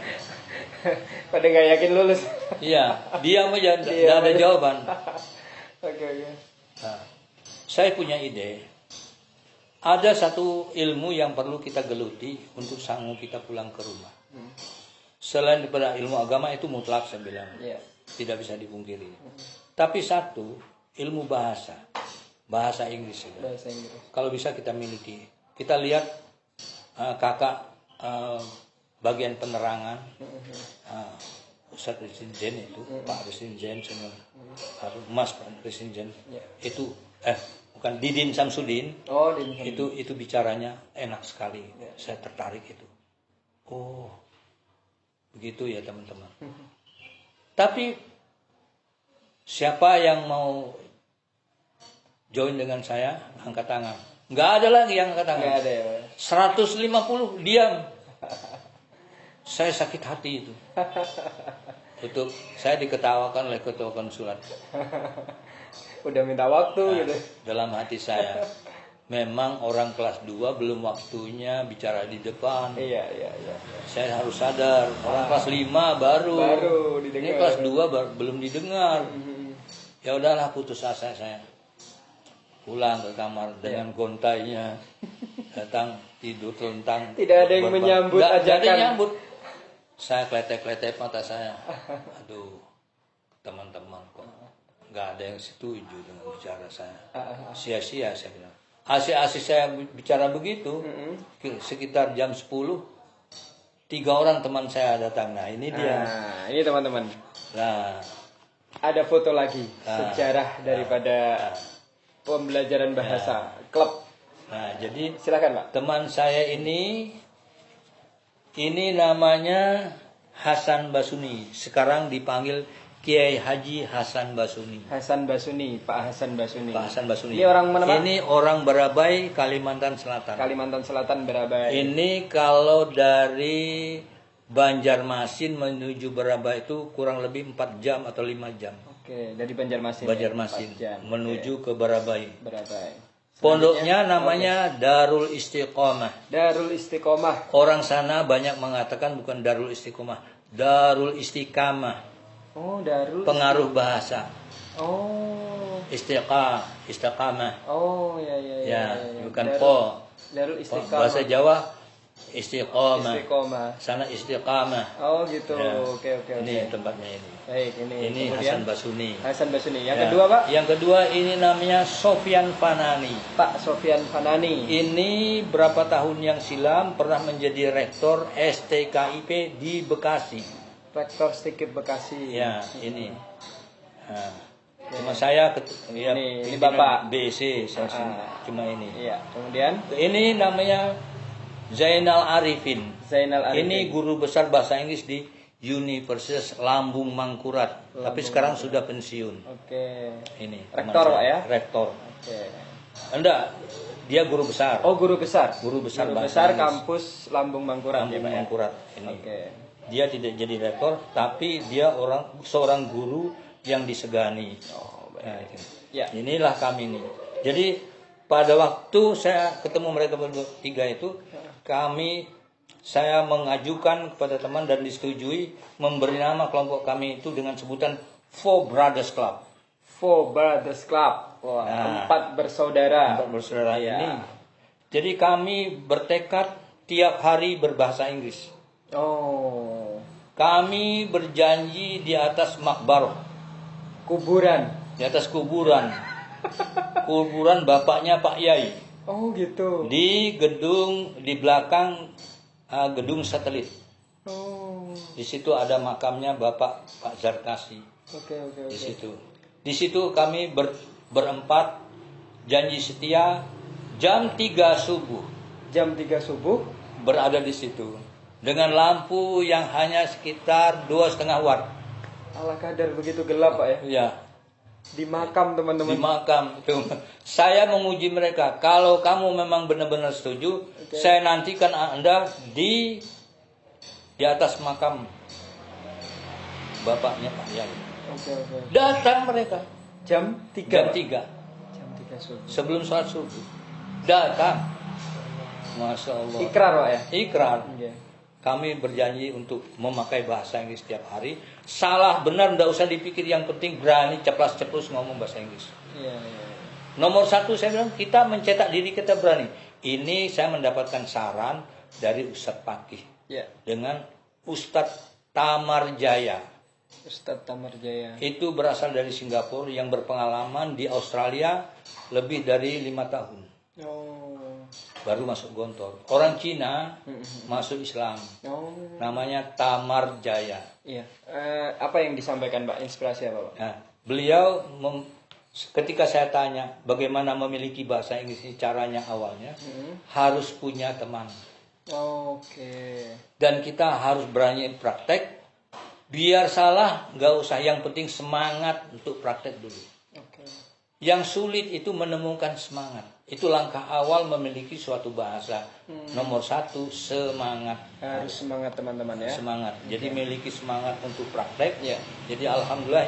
Pada nggak yakin lulus. Iya, diam aja, nggak ada jawaban. Oke. Nah, saya punya ide. Ada satu ilmu yang perlu kita geluti untuk sanggup kita pulang ke rumah. Selain daripada ilmu agama itu mutlak, saya bilang. Tidak bisa dipungkiri. Tapi satu, ilmu bahasa. Bahasa Inggris. Bahasa Inggris. Kalau bisa kita miliki. Kita lihat kakak bagian penerangan. Ustadz Rizin Jen itu, Pak Rizin Jen, Mas Pak Rizin Jen. Itu, bukan Didin Samsudin. Oh, Didin Samsudin. Itu bicaranya enak sekali. Saya tertarik itu. Oh, begitu ya teman-teman. Tapi siapa yang mau join dengan saya, angkat tangan. Nggak ada lagi yang angkat tangan. Nggak ada ya. 150 diam. Saya sakit hati itu. Untuk saya diketawakan oleh ketua konsulat. Udah minta waktu gitu. Dalam hati saya, memang orang kelas 2 belum waktunya bicara di depan. Iya. Saya harus sadar, orang kelas 5 baru didengar. Ini kelas 2 belum didengar. Ya udahlah, putus asa saya. Pulang ke kamar dengan gontainya. Datang tidur telentang. Tidak ada yang menyambut ajakan. Tidak ada yang nyambut. Saya kletek-kletek mata saya. Aduh, teman-teman kok nggak ada yang setuju dengan bicara saya. Sia-sia saya bilang. Asik-asik saya bicara begitu. Sekitar jam 10, 3 orang teman saya datang. Nah, ini dia. Ini teman-teman. Nah, ada foto lagi sejarah daripada pembelajaran bahasa klub. Nah, jadi silakan Pak. Teman saya ini namanya Hasan Basuni. Sekarang dipanggil Kiai Haji Hasan Basuni. Hasan Basuni, Pak Hasan Basuni. Pak Hasan Basuni. Ini orang mana, Pak? Ini orang Barabai, Kalimantan Selatan. Kalimantan Selatan, Barabai. Ini kalau dari Banjarmasin menuju Barabai itu kurang lebih 4 jam atau 5 jam. Oke, dari Banjarmasin. Banjarmasin menuju ke Barabai. Barabai. Pondoknya namanya Darul Istiqomah. Darul Istiqomah. Orang sana banyak mengatakan bukan Darul Istiqomah, Darul Istiqamah. Oh, Darul. Pengaruh bahasa. Oh. Istiqamah. Oh, ya. Bukan po. Darul Istiqamah. Bahasa Jawa Istiqomah. Sana Istiqamah. Oh, gitu. Ya. Oke. Ini tempatnya ini. Baik, ini kemudian, Hasan Basuni. Hasan Basuni. Yang kedua, Pak? Yang kedua ini namanya Sofyan Fanani. Pak Sofyan Fanani. Ini berapa tahun yang silam pernah menjadi rektor STKIP di Bekasi. Rektor STKIP Bekasi. Ya, ini. Nah, cuma saya ini Bapak BC, cuma ini. Iya, kemudian ini namanya Zainal Arifin. Zainal Arifin. Ini guru besar bahasa Inggris di Universitas Lambung Mangkurat, tapi sekarang sudah pensiun. Oke. Ini Rektor Pak ya? Rektor. Oke. Enggak, dia guru besar. Oh, guru besar. Guru besar Guru bahasa besar Inggris. kampus Lambung Mangkurat ya, Lambung Pak ya? Mangkurat ini. Oke. Dia tidak jadi rektor, tapi dia seorang guru yang disegani. Oh, baik. Nah, itu. Ya. Inilah kami ini. Jadi pada waktu saya ketemu mereka bertiga itu, saya mengajukan kepada teman dan disetujui memberi nama kelompok kami itu dengan sebutan Four Brothers Club. Four Brothers Club. Wah, Nah, 4 bersaudara. 4 bersaudara Ya. ini. Jadi kami bertekad tiap hari berbahasa Inggris. Oh, Kami berjanji di atas makbarah, kuburan. di atas kuburan. Kuburan bapaknya Pak Yai. Oh, gitu. Di gedung di belakang gedung satelit. Oh. Di situ ada makamnya Bapak Pak Zarkasi. Oke. Di situ. Di situ kami berempat janji setia jam 3 subuh Jam 3 subuh. berada di situ dengan lampu yang hanya sekitar 2,5 watt. Ala kadar begitu gelap, Pak ya. Ya, Di makam, di teman-teman. makam itu. Saya menguji mereka. Kalau kamu memang benar-benar setuju, saya nantikan Anda di atas makam bapaknya Pak Yai. Oke. Datang mereka Jam 3. jam Pak? 3 Jam 3 subuh. sebelum sholat subuh. Datang. Masya Allah. Ikrar, Pak ya. Ikrar. Iya. Kami berjanji untuk memakai bahasa Inggris setiap hari. Salah benar tidak usah dipikir, yang penting berani ceplas-ceplus ngomong bahasa Inggris. Iya. Nomor 1 saya bilang kita mencetak diri kita berani. Ini saya mendapatkan saran dari Ustadz Pakih Iya. dengan Ustadz Tamar Jaya. Ustadz Tamar Jaya. Itu berasal dari Singapura yang berpengalaman di Australia lebih dari 5 tahun. Oh. Baru masuk Gontor. Orang Cina masuk Islam. Oh. Namanya Tamar Jaya. Iya. Apa yang disampaikan, Pak? Inspirasi apa, Pak? Nah, beliau ketika saya tanya bagaimana memiliki bahasa Inggris ini caranya awalnya, harus punya teman. Oke. Dan kita harus berani praktek. Biar salah, nggak usah. Yang penting semangat untuk praktek dulu. Oke. Yang sulit itu menemukan semangat. Itu langkah awal memiliki suatu bahasa. Nomor 1, semangat. Harus semangat, teman-teman ya. Semangat. Jadi miliki semangat untuk praktek. Ya. Jadi alhamdulillah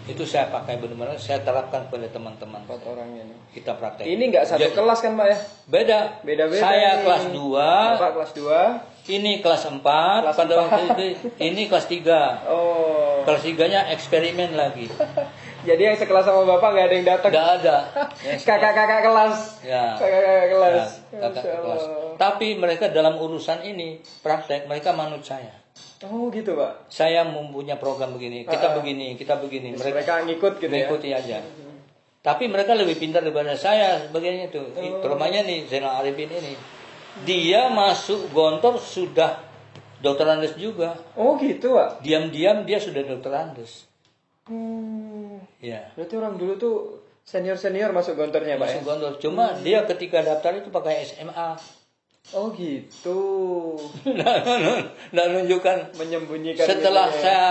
itu saya pakai benar-benar, saya terapkan pada teman-teman. 4 orang ini. Kita praktek. Ini nggak satu Jadi, kelas kan, Pak ya? Beda-beda. Saya ini. kelas 2, Bapak kelas 2. ini kelas 4, Kelas pada 4. waktu itu ini kelas 3. Oh. Kelas 3-nya eksperimen lagi. Jadi yang sekelas sama Bapak nggak ada yang datang. Enggak ada. Kakak-kakak kelas. Ya. Kakak-kakak kelas. Ya, kakak Masya kelas. Allah. Tapi mereka dalam urusan ini praktek, mereka manut saya. Oh gitu, Pak. Saya mempunyai program begini, kita begini, kita begini. Mereka ngikut gitu ya. mengikuti aja. Tapi mereka lebih pintar daripada saya sebagainya itu. Terutamanya nih Zainal Arifin ini. Dia masuk Gontor sudah dokter Andes juga. Oh gitu, Pak. Diam-diam dia sudah dokter Andes. Ya. Berarti orang dulu tuh senior masuk gontornya, Pak ya? Masuk Gontor. Cuma dia ketika daftar itu pakai SMA. Oh gitu. Nggak nunjukkan. Menyembunyikan. Setelah gitu ya. saya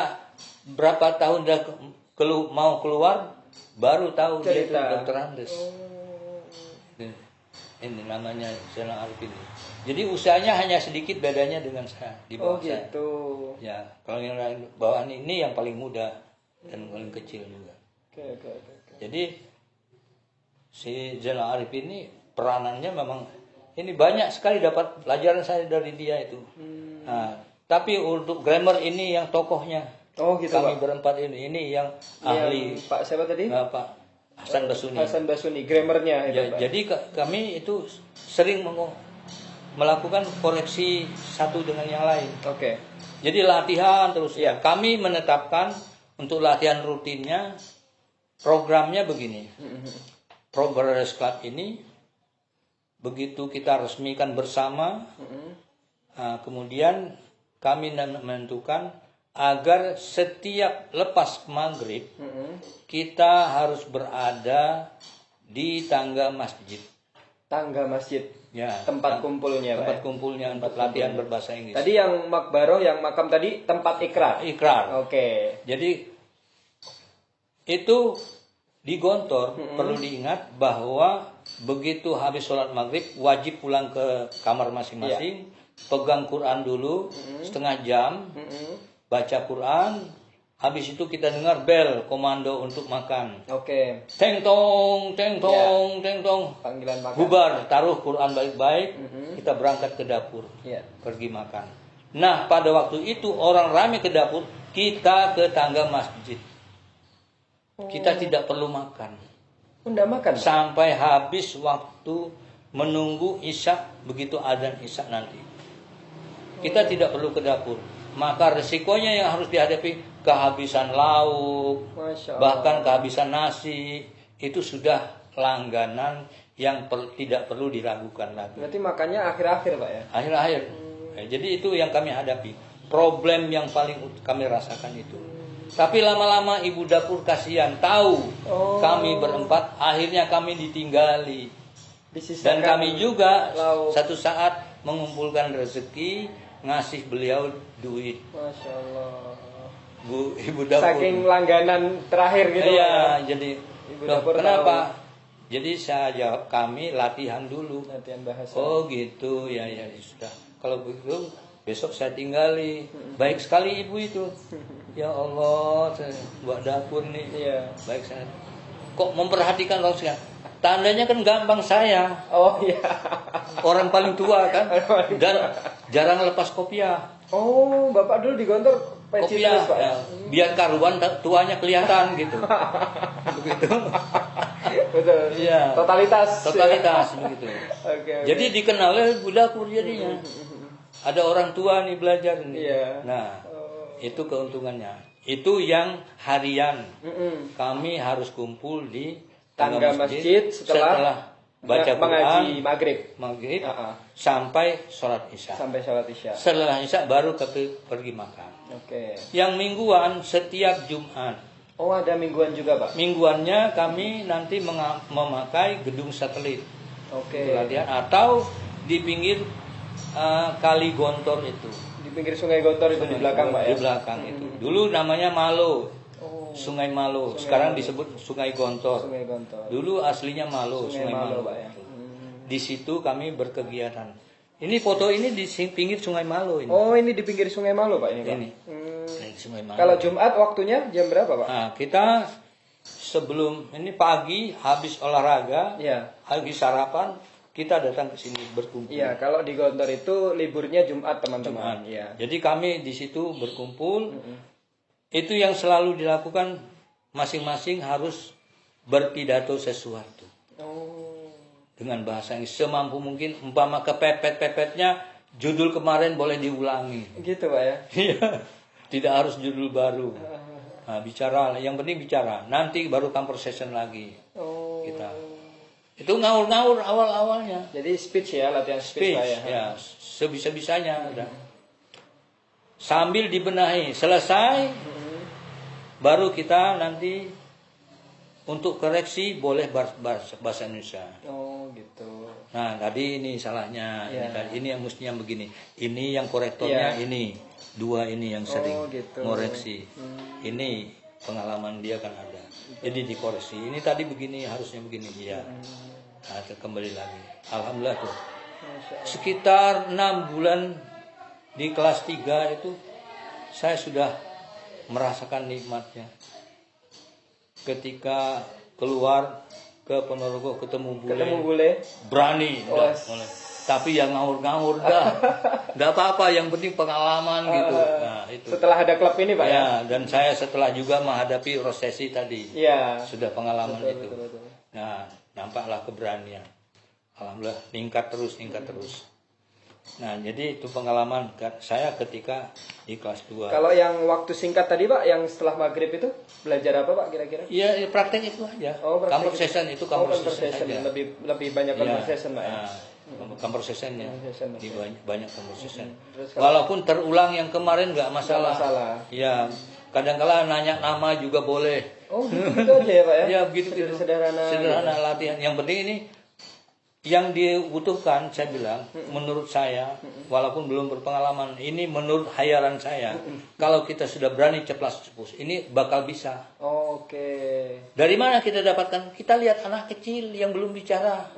berapa tahun udah mau keluar, baru tahu dia itu Cerita. dokter Andes. Ini namanya Zainal Arifin. Jadi usianya hanya sedikit bedanya dengan saya di Oh bawah saya. gitu. Ya, kalau yang lain bawahan ini yang paling muda dan paling kecil juga. Oke. Jadi si Zainal Arifin ini peranannya memang ini banyak sekali dapat pelajaran saya dari dia itu. Nah, tapi untuk grammar ini yang tokohnya. Oh gitu, Kami Pak. berempat ini yang ahli. Yang Pak siapa tadi? Pak Hasan Basuni. Hasan Basuni, grammarnya itu, Ya, Pak. jadi kami itu sering melakukan koreksi satu dengan yang lain. Oke. Jadi latihan terus. Iya. Kami menetapkan untuk latihan rutinnya programnya begini. Progress Club ini begitu kita resmikan bersama, kemudian kami menentukan agar setiap lepas maghrib kita harus berada di tangga masjid. Tangga masjid. Ya, tempat kumpulnya, tempat Pak. kumpulnya untuk latihan berbahasa Inggris. Tadi yang makbaroh, yang makam tadi tempat ikrar. Ikrar. Oke. Jadi itu di Gontor perlu diingat bahwa begitu habis sholat maghrib wajib pulang ke kamar masing-masing, pegang Quran dulu setengah jam, baca Quran, habis itu kita dengar bel komando untuk makan. Oke. Teng tong, teng tong, teng tong. Panggilan makan. Bubar, taruh Quran baik-baik, kita berangkat ke dapur, pergi makan. Nah, pada waktu itu orang ramai ke dapur, kita ke tangga masjid. Kita tidak perlu makan. Enggak makan. Sampai habis waktu menunggu isya, begitu adzan isya nanti. Kita tidak perlu ke dapur. Maka resikonya yang harus dihadapi kehabisan lauk, Masya Allah. bahkan kehabisan nasi, itu sudah langganan yang tidak perlu diragukan lagi. Berarti makannya akhir-akhir, Pak ya? Akhir-akhir. Jadi itu yang kami hadapi. Problem yang paling kami rasakan itu. Tapi lama-lama ibu dapur kasihan, tahu kami berempat, akhirnya kami ditinggali. Dan kami juga satu saat mengumpulkan rezeki, ngasih beliau duit. Masya Allah. Ibu dapur. Saking langganan terakhir gitu. Iya, jadi Ibu dapur kenapa? Jadi saya jawab, kami latihan dulu. Latihan bahasa. Oh gitu, ya sudah. Kalau begitu besok saya tinggali. Baik sekali ibu itu. Ya Allah, saya buat dapur nih. Iya. Baik saya. Kok memperhatikan orang sekian? Tandanya kan gampang saya. Oh iya. Orang paling tua kan. Dan jarang lepas kopiah. Oh, Bapak dulu di Gontor peci Kopiah, terus, Pak. ya. Biar karuan tuanya kelihatan gitu. Begitu. Betul. Iya. Totalitas begitu. Oke. Jadi dikenalnya ibu dapur jadinya. Ada orang tua nih belajar nih. Iya. Nah, itu keuntungannya. Itu yang harian. Kami harus kumpul di tangga masjid setelah baca mengaji Quran, maghrib sampai sholat isya. Sampai sholat isya. Setelah isya baru pergi makan. Oke. Yang mingguan setiap Jumat. Oh, ada mingguan juga, Pak. Mingguannya kami nanti memakai gedung satelit. Oke. Latihan atau di pinggir Kali Gontor itu. Di pinggir Sungai Gontor itu di belakang, Pak ya. Di belakang itu. Dulu namanya Malo. Sungai Malo. Sekarang disebut Sungai Gontor. Sungai Gontor. Dulu aslinya Malo, Sungai Malo, Pak ya. Di situ kami berkegiatan. Ini foto ini di pinggir Sungai Malo ini. Oh, ini di pinggir Sungai Malo, Pak ini, Pak. Ini. Sungai Malo. Kalau Jumat waktunya jam berapa, Pak? Nah, kita sebelum ini pagi habis olahraga, habis sarapan, kita datang ke sini berkumpul. Iya, kalau di Gontor itu liburnya Jumat, teman-teman. Iya. Jadi kami di situ berkumpul. Itu yang selalu dilakukan, masing-masing harus berpidato sesuatu. Dengan bahasa yang semampu mungkin, umpama kepepet-pepetnya judul kemarin boleh diulangi. Gitu, Pak ya. Iya. Tidak harus judul baru. Nah, bicara, yang penting bicara. Nanti baru conversation lagi. Kita. Itu ngawur-ngawur awal-awalnya. Jadi speech ya, latihan speech, Pak ya. Ya, sebisa-bisanya udah. Sambil dibenahi, selesai baru kita nanti untuk koreksi boleh bahasa Indonesia. Oh, gitu. Nah, tadi ini salahnya. Ini yang mestinya begini. Ini yang korektornya ini. Dua ini yang sering koreksi. Ini pengalaman dia kan ada. Jadi dikoreksi. Ini tadi begini, harusnya begini. Iya. Nah, kembali lagi. Alhamdulillah tuh. Sekitar 6 bulan di kelas 3 itu saya sudah merasakan nikmatnya. Ketika keluar ke Ponorogo ketemu bule. Berani. Tapi yang ngawur-ngawur dah. Enggak apa-apa, yang penting pengalaman gitu. Nah, itu. Setelah ada klub ini, Pak ya. Dan saya setelah juga menghadapi resesi tadi. Iya. Sudah pengalaman itu. Nah, nampaklah keberanian. Alhamdulillah meningkat terus. Nah, jadi itu pengalaman saya ketika di kelas 2. Kalau yang waktu singkat tadi, Pak, yang setelah maghrib itu belajar apa, Pak, kira-kira? Iya, praktek itu aja. Conversation itu conversation aja. Lebih banyak conversation, Pak ya. Conversationnya banyak conversation. Walaupun terulang yang kemarin nggak masalah. Ya, kadang-kala nanya nama juga boleh. Oh, gitu aja ya, Pak ya. Ya, begitu. Sederhana Latihan. Yang penting ini yang dibutuhkan, saya bilang, menurut saya, walaupun belum berpengalaman, ini menurut hayalan saya, kalau kita sudah berani ceplas-cepus, ini bakal bisa. Oke. Dari mana kita dapatkan? Kita lihat anak kecil yang belum bicara,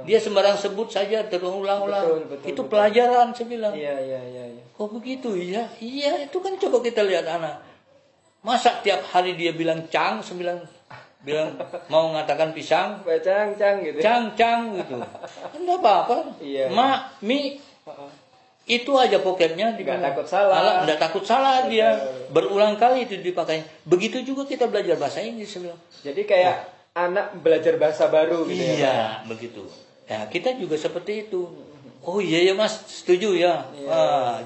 dia sembarang sebut saja terulang-ulang. Betul, Itu betul. pelajaran, saya bilang. Iya. Oh begitu, iya, iya, itu kan coba kita lihat anak. Masa tiap hari dia bilang cang, bilang mau mengatakan pisang, Cang gitu. cang gitu. Enggak apa-apa. Iya. Ma, mi, itu aja pokoknya Nggak takut salah. Enggak takut salah dia. Berulang kali itu dipakai. Begitu juga kita belajar bahasa Inggris, saya bilang. Jadi kayak anak belajar bahasa baru gitu ya. Iya, begitu. Ya, kita juga seperti itu. Oh iya ya Mas, setuju ya.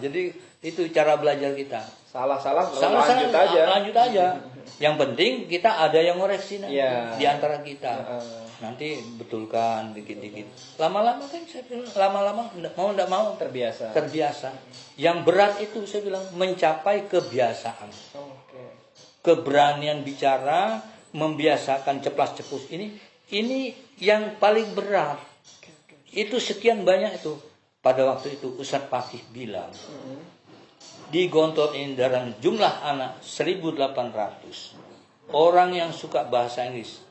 Jadi itu cara belajar kita. Salah-salah Lanjut aja. Lanjut aja. Yang penting kita ada yang ngoreksi nanti Iya. di antara kita. Nanti betulkan dikit-dikit. Lama-lama kan saya bilang, lama-lama enggak mau Terbiasa. Yang berat itu saya bilang mencapai kebiasaan. Oke. Keberanian bicara, membiasakan ceplas-cepus ini yang paling berat. Itu sekian banyak itu. Pada waktu itu Ustadz Fakih bilang, di Gontor ini dalam jumlah anak 1.800 orang yang suka bahasa Inggris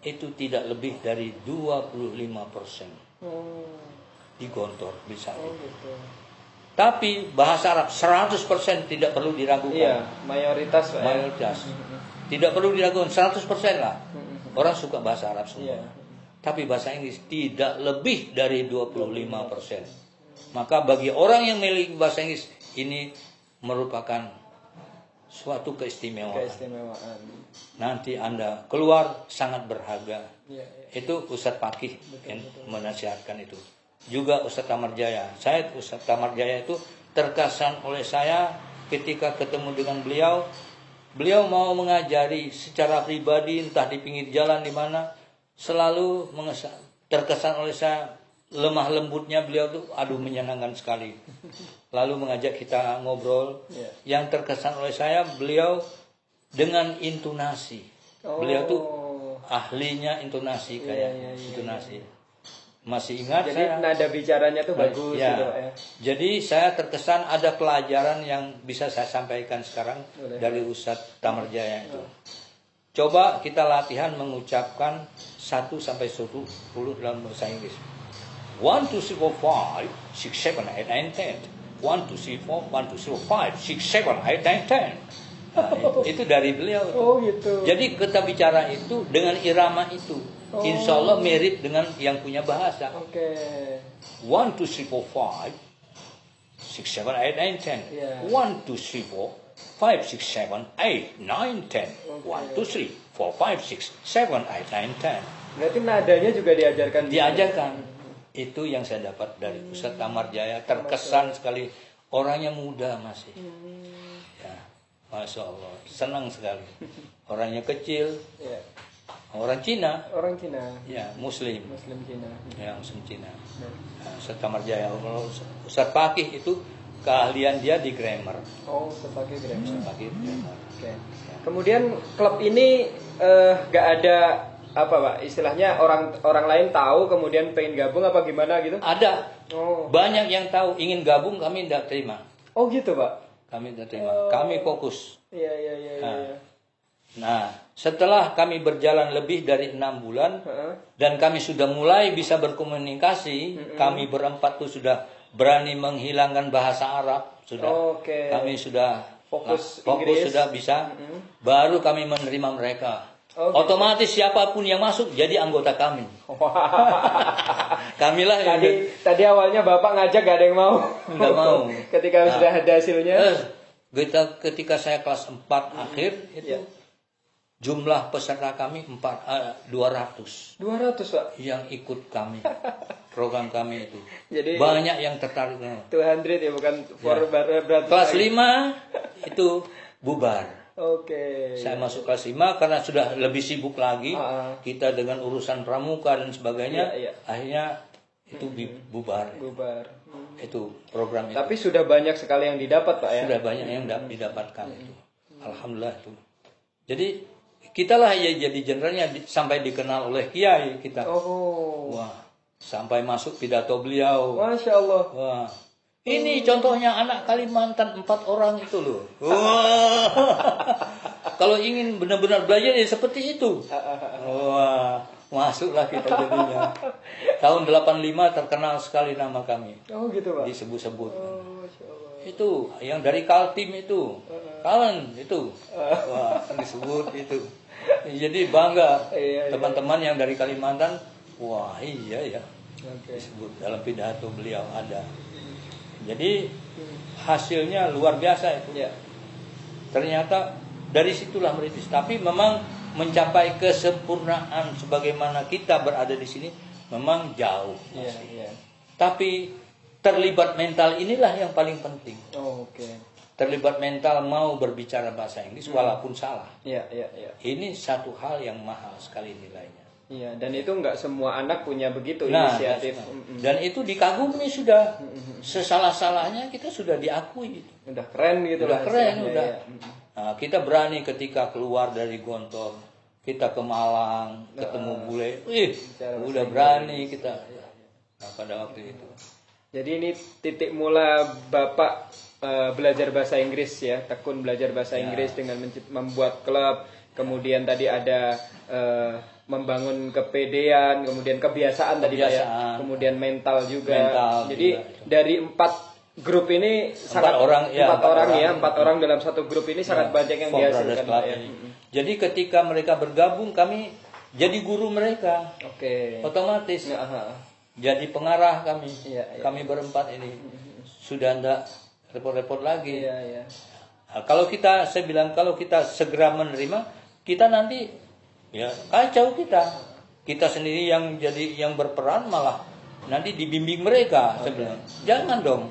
itu tidak lebih dari 25% di Gontor bisa. Gitu. Tapi bahasa Arab 100% tidak perlu diragukan. Iya, mayoritas Pak. Mayoritas. Tidak perlu diragukan 100% lah. Orang suka bahasa Arab semua. Iya. Tapi bahasa Inggris tidak lebih dari 25%. Maka bagi orang yang memiliki bahasa Inggris ini merupakan suatu keistimewaan. Nanti Anda keluar sangat berharga. Iya. Itu Ustadz Fakih yang menasihatkan itu. Juga Ustadz Tamarjaya. Saya Ustadz Tamarjaya itu terkesan oleh saya ketika ketemu dengan beliau. Beliau mau mengajari secara pribadi, entah di pinggir jalan di mana, selalu terkesan oleh saya lemah lembutnya beliau tuh, aduh menyenangkan sekali. Lalu mengajak kita ngobrol. Yang terkesan oleh saya beliau dengan intonasi. Beliau tuh ahlinya intonasi kayak intonasi. Masih ingat Jadi saya. nada bicaranya tuh bagus Ya. gitu Pak ya. Jadi saya terkesan ada pelajaran yang bisa saya sampaikan sekarang dari Ustadz Tamarjaya itu. Coba kita latihan mengucapkan 1 sampai 10 dalam bahasa Inggris. 1, 2, 3, 4, 5, 6, 7, 8, 9, 10. 1, 2, 3, 4, 1, 2, 3, 4, 5, 6, 7, 8, 9, 10. Nah, itu dari beliau. Oh gitu. Jadi kita bicara itu dengan irama itu. Insya Allah mirip dengan yang punya bahasa. Oke. 1, 2, 3, 4, 5, 6, 7, 8, 9, 10. Yeah. 1, 2, 3, 4, 5, 6, 7, 8, 9, 10. 1, 2, 3, 4, 5, 6, 7, 8, 9, 10. Berarti nadanya juga diajarkan. Diajarkan. Itu yang saya dapat dari Ustadz Tamarjaya. Terkesan sekali. Orangnya muda masih. Ya, Masya Allah. Senang sekali. Orangnya kecil. Ya. Orang Cina. Orang Cina. Ya, Muslim. Muslim Cina. Ya, Muslim Cina. Nah, Ustadz Tamarjaya. Ustadz Fakih itu keahlian dia di grammar. Oh, sebagai grammar. Ustadz Fakih grammar. Oke. Kemudian klub ini gak ada apa Pak? Istilahnya orang lain tahu kemudian pengen gabung apa gimana gitu? Ada. Oh. Banyak yang tahu ingin gabung, kami tidak terima. Oh gitu Pak. Kami tidak terima. Kami fokus. Iya. Nah, setelah kami berjalan lebih dari 6 bulan dan kami sudah mulai bisa berkomunikasi, kami berempat tuh sudah berani menghilangkan bahasa Arab, sudah. Oke. Kami sudah Fokus fokus Inggris. sudah bisa. Baru kami menerima mereka. Oh, gitu. Otomatis siapapun yang masuk jadi anggota kami. Kamilah yang Tadi awalnya Bapak ngajak gak ada yang mau. Nggak mau. Ketika sudah ada hasilnya. ketika saya kelas 4 akhir itu jumlah peserta kami 200 200 Pak. yang ikut kami program kami itu. Jadi Banyak yang tertarik. 200 ya bukan berat. Kelas 5 itu bubar. Oke. Saya masuk kelas 5 karena sudah lebih sibuk lagi kita dengan urusan pramuka dan sebagainya. Akhirnya itu bubar. Itu program itu. Tapi sudah banyak sekali yang didapat Pak ya. Sudah banyak yang didapatkan itu. Alhamdulillah itu. Jadi kitalah ya jadi generalnya sampai dikenal oleh kiai kita. Oh. Wah, sampai masuk pidato beliau. Masya Allah. Wah. Ini contohnya anak Kalimantan 4 orang itu loh. Wah. Kalau ingin benar-benar belajar ya seperti itu. Wah, masuklah kita jadinya. Tahun 85 terkenal sekali nama kami. Oh gitu Pak. Disebut-sebut. Oh, Masya Allah. Itu yang dari Kaltim itu. Kalen itu. Wah, disebut itu. Jadi bangga Iya, teman-teman yang dari Kalimantan. Wah, iya ya. Oke. Disebut dalam pidato beliau ada. Jadi hasilnya luar biasa itu. Ya. Ternyata dari situlah merintis. Tapi memang mencapai kesempurnaan sebagaimana kita berada di sini memang jauh. Iya, iya. Tapi terlibat mental inilah yang paling penting. Oh, oke. Terlibat mental mau berbicara bahasa Inggris walaupun salah. Iya, iya, iya. Ini satu hal yang mahal sekali nilainya. Iya, dan itu nggak semua anak punya begitu inisiatif. Dan itu dikagumi sudah. Sesalah-salahnya kita sudah diakui. Udah keren gitu Udah lah keren, istilahnya, udah. ya. Nah, kita berani ketika keluar dari Gontor, kita ke Malang, ketemu bule, udah berani kita. Nah, pada waktu itu. Jadi ini titik mula Bapak belajar bahasa Inggris ya, tekun belajar bahasa Inggris dengan membuat klub, kemudian tadi ada membangun kepedean, kemudian kebiasaan tadi Pak ya, kemudian mental juga. Jadi juga, dari 4 grup ini sangat empat orang dalam satu grup ini sangat banyak yang dihasilkan Pak ya. Jadi ketika mereka bergabung kami jadi guru mereka. Oke. Otomatis. Jadi pengarah kami. Iya. Kami berempat ini sudah tidak repot-repot lagi. Iya. Nah, saya bilang kalau kita segera menerima, kita nanti ya kacau kita sendiri yang berperan malah nanti dibimbing mereka. Saya bilang jangan dong,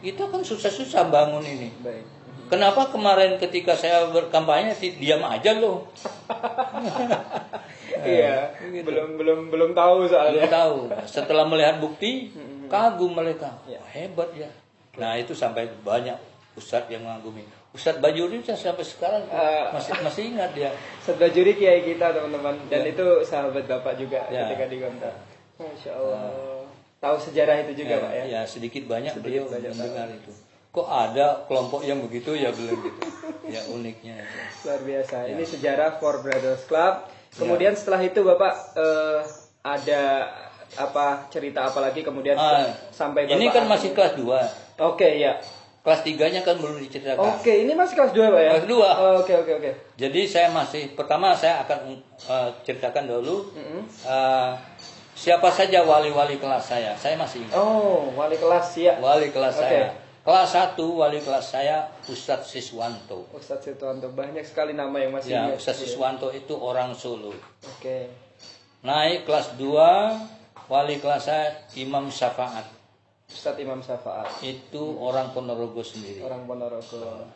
itu kan susah-susah bangun ini. Baik. Kenapa kemarin ketika saya berkampanye diam aja loh? Iya, gitu. belum tahu soalnya. Belum tahu. Setelah melihat bukti, kagum mereka. Hebat ya. Nah itu sampai banyak ustadz yang mengagumi. Ustadz Bajuri sampai sekarang masih ingat dia. Ustadz Bajuri kiai kita teman-teman, dan itu sahabat Bapak juga ketika di Gontor. Masya Allah. Tahu sejarah itu juga Pak ya? Ya sedikit banyak beliau mendengar itu. Kok ada kelompok yang begitu ya belum gitu. Ya uniknya itu. Luar biasa. Ini sejarah Four Brothers Club. Kemudian setelah itu Bapak ada cerita apa lagi kemudian sampai Bapak ini kan masih kelas 2. Oke, ya. Kelas 3-nya kan belum diceritakan. Oke, ini masih kelas 2 Pak ya? Kelas 2. Oke. Jadi pertama saya akan ceritakan dulu siapa saja wali-wali kelas saya. Saya masih ingat. Oh, wali kelas ya. Wali kelas saya. Kelas 1 wali kelas saya Ustadz Siswanto. Ustadz Siswanto, banyak sekali nama yang masih ingat. Ustadz Siswanto itu orang Solo. Oke. Naik kelas 2 wali kelas saya Imam Syafaat. Ustadz Imam Syafaat. Itu orang Ponorogo sendiri. Orang Ponorogo.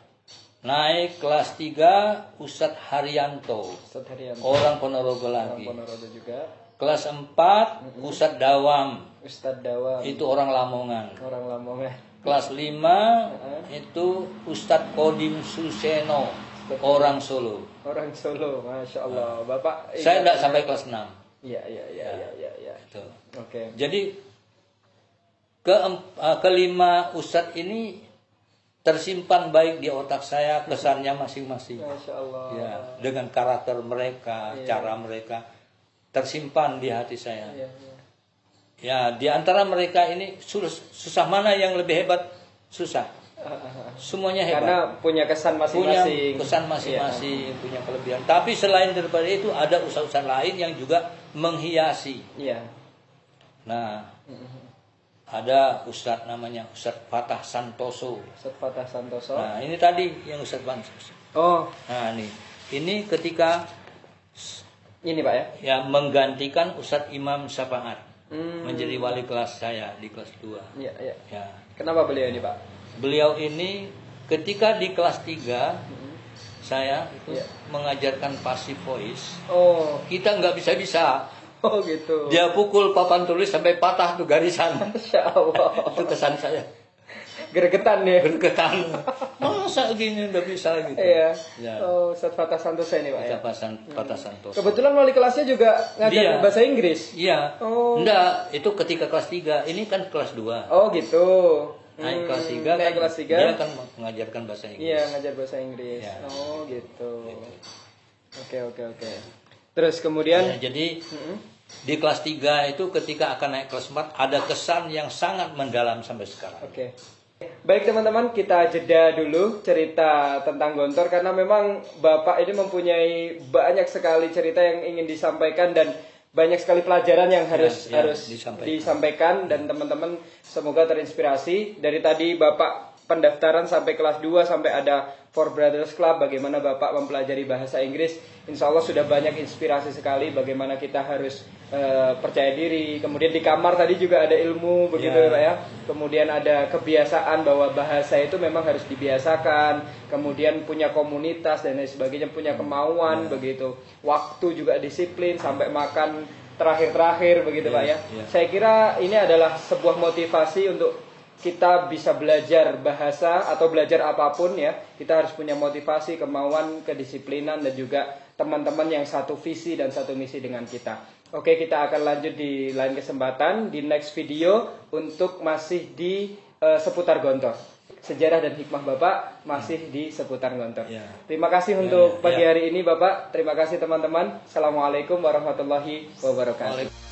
Naik kelas 3 Ustadz Haryanto. Ustadz Haryanto. Orang Ponorogo lagi. Orang Ponorogo juga. Kelas 4 Ustadz Dawam. Ustadz Dawam. Itu orang Lamongan. Orang Lamongan. Kelas 5 itu Ustadz Kodim Suseno, orang Solo. Orang Solo, Masya Allah. Bapak saya tidak sampai kelas 6. Iya. Itu. Oke. Jadi kelima Ustadz ini tersimpan baik di otak saya, kesannya masing-masing. Masya Allah. Ya, dengan karakter mereka, cara mereka tersimpan di hati saya. Iya. Ya, di antara mereka ini susah mana yang lebih hebat? Susah. Semuanya hebat. Karena punya kesan masing-masing. Punya kesan masing-masing, punya kelebihan. Tapi selain daripada itu ada ustaz-ustaz lain yang juga menghiasi. Iya. Nah, ada ustaz namanya Ustaz Fatah Santoso. Ustaz Fatah Santoso. Nah, ini tadi yang Ustaz Santoso. Oh. Nah, ini ketika ini Pak ya? Ya, menggantikan Ustadz Imam Syafaat. Menjadi wali kelas saya di kelas 2. Iya. Ya. Kenapa beliau ini Pak? Beliau ini ketika di kelas 3 saya itu mengajarkan passive voice. Oh. Kita nggak bisa-bisa. Oh gitu. Dia pukul papan tulis sampai patah tuh garisan. Masya Allah. Itu kesan saya. Gregetan ya. Bergetan. Masa gini udah bisa gitu. Iya. Ya. Oh, Ustaz Fatah Santosa ini Pak ya. Fatah Santosa. Kebetulan wali kelasnya juga ngajar Dia. bahasa Inggris. Iya. Oh. Enggak, itu ketika kelas 3. Ini kan kelas 2. Oh gitu. Naik kelas 3 naik kan kelas 3. dia kan mengajarkan bahasa Inggris. Iya, ngajar bahasa Inggris. Ya. Oh gitu. Oke. Terus kemudian Ya, jadi di kelas 3 itu ketika akan naik kelas 4 ada kesan yang sangat mendalam sampai sekarang. Oke. Baik teman-teman, kita jeda dulu cerita tentang Gontor karena memang Bapak ini mempunyai banyak sekali cerita yang ingin disampaikan dan banyak sekali pelajaran yang harus disampaikan dan teman-teman semoga terinspirasi. Dari tadi Bapak pendaftaran sampai kelas 2 sampai ada Four Brothers Club, bagaimana Bapak mempelajari bahasa Inggris. Insya Allah sudah banyak inspirasi sekali bagaimana kita harus percaya diri. Kemudian di kamar tadi juga ada ilmu begitu ya Pak ya. Kemudian ada kebiasaan bahwa bahasa itu memang harus dibiasakan. Kemudian punya komunitas dan lain sebagainya, punya kemauan begitu. Waktu juga disiplin sampai makan terakhir begitu Pak ya. Saya kira ini adalah sebuah motivasi untuk kita bisa belajar bahasa atau belajar apapun ya. Kita harus punya motivasi, kemauan, kedisiplinan dan juga teman-teman yang satu visi dan satu misi dengan kita. Oke, kita akan lanjut di lain kesempatan di next video untuk masih di seputar Gontor. Sejarah dan hikmah Bapak masih di seputar Gontor. Terima kasih untuk pagi hari ini Bapak. Terima kasih teman-teman. Assalamualaikum warahmatullahi wabarakatuh.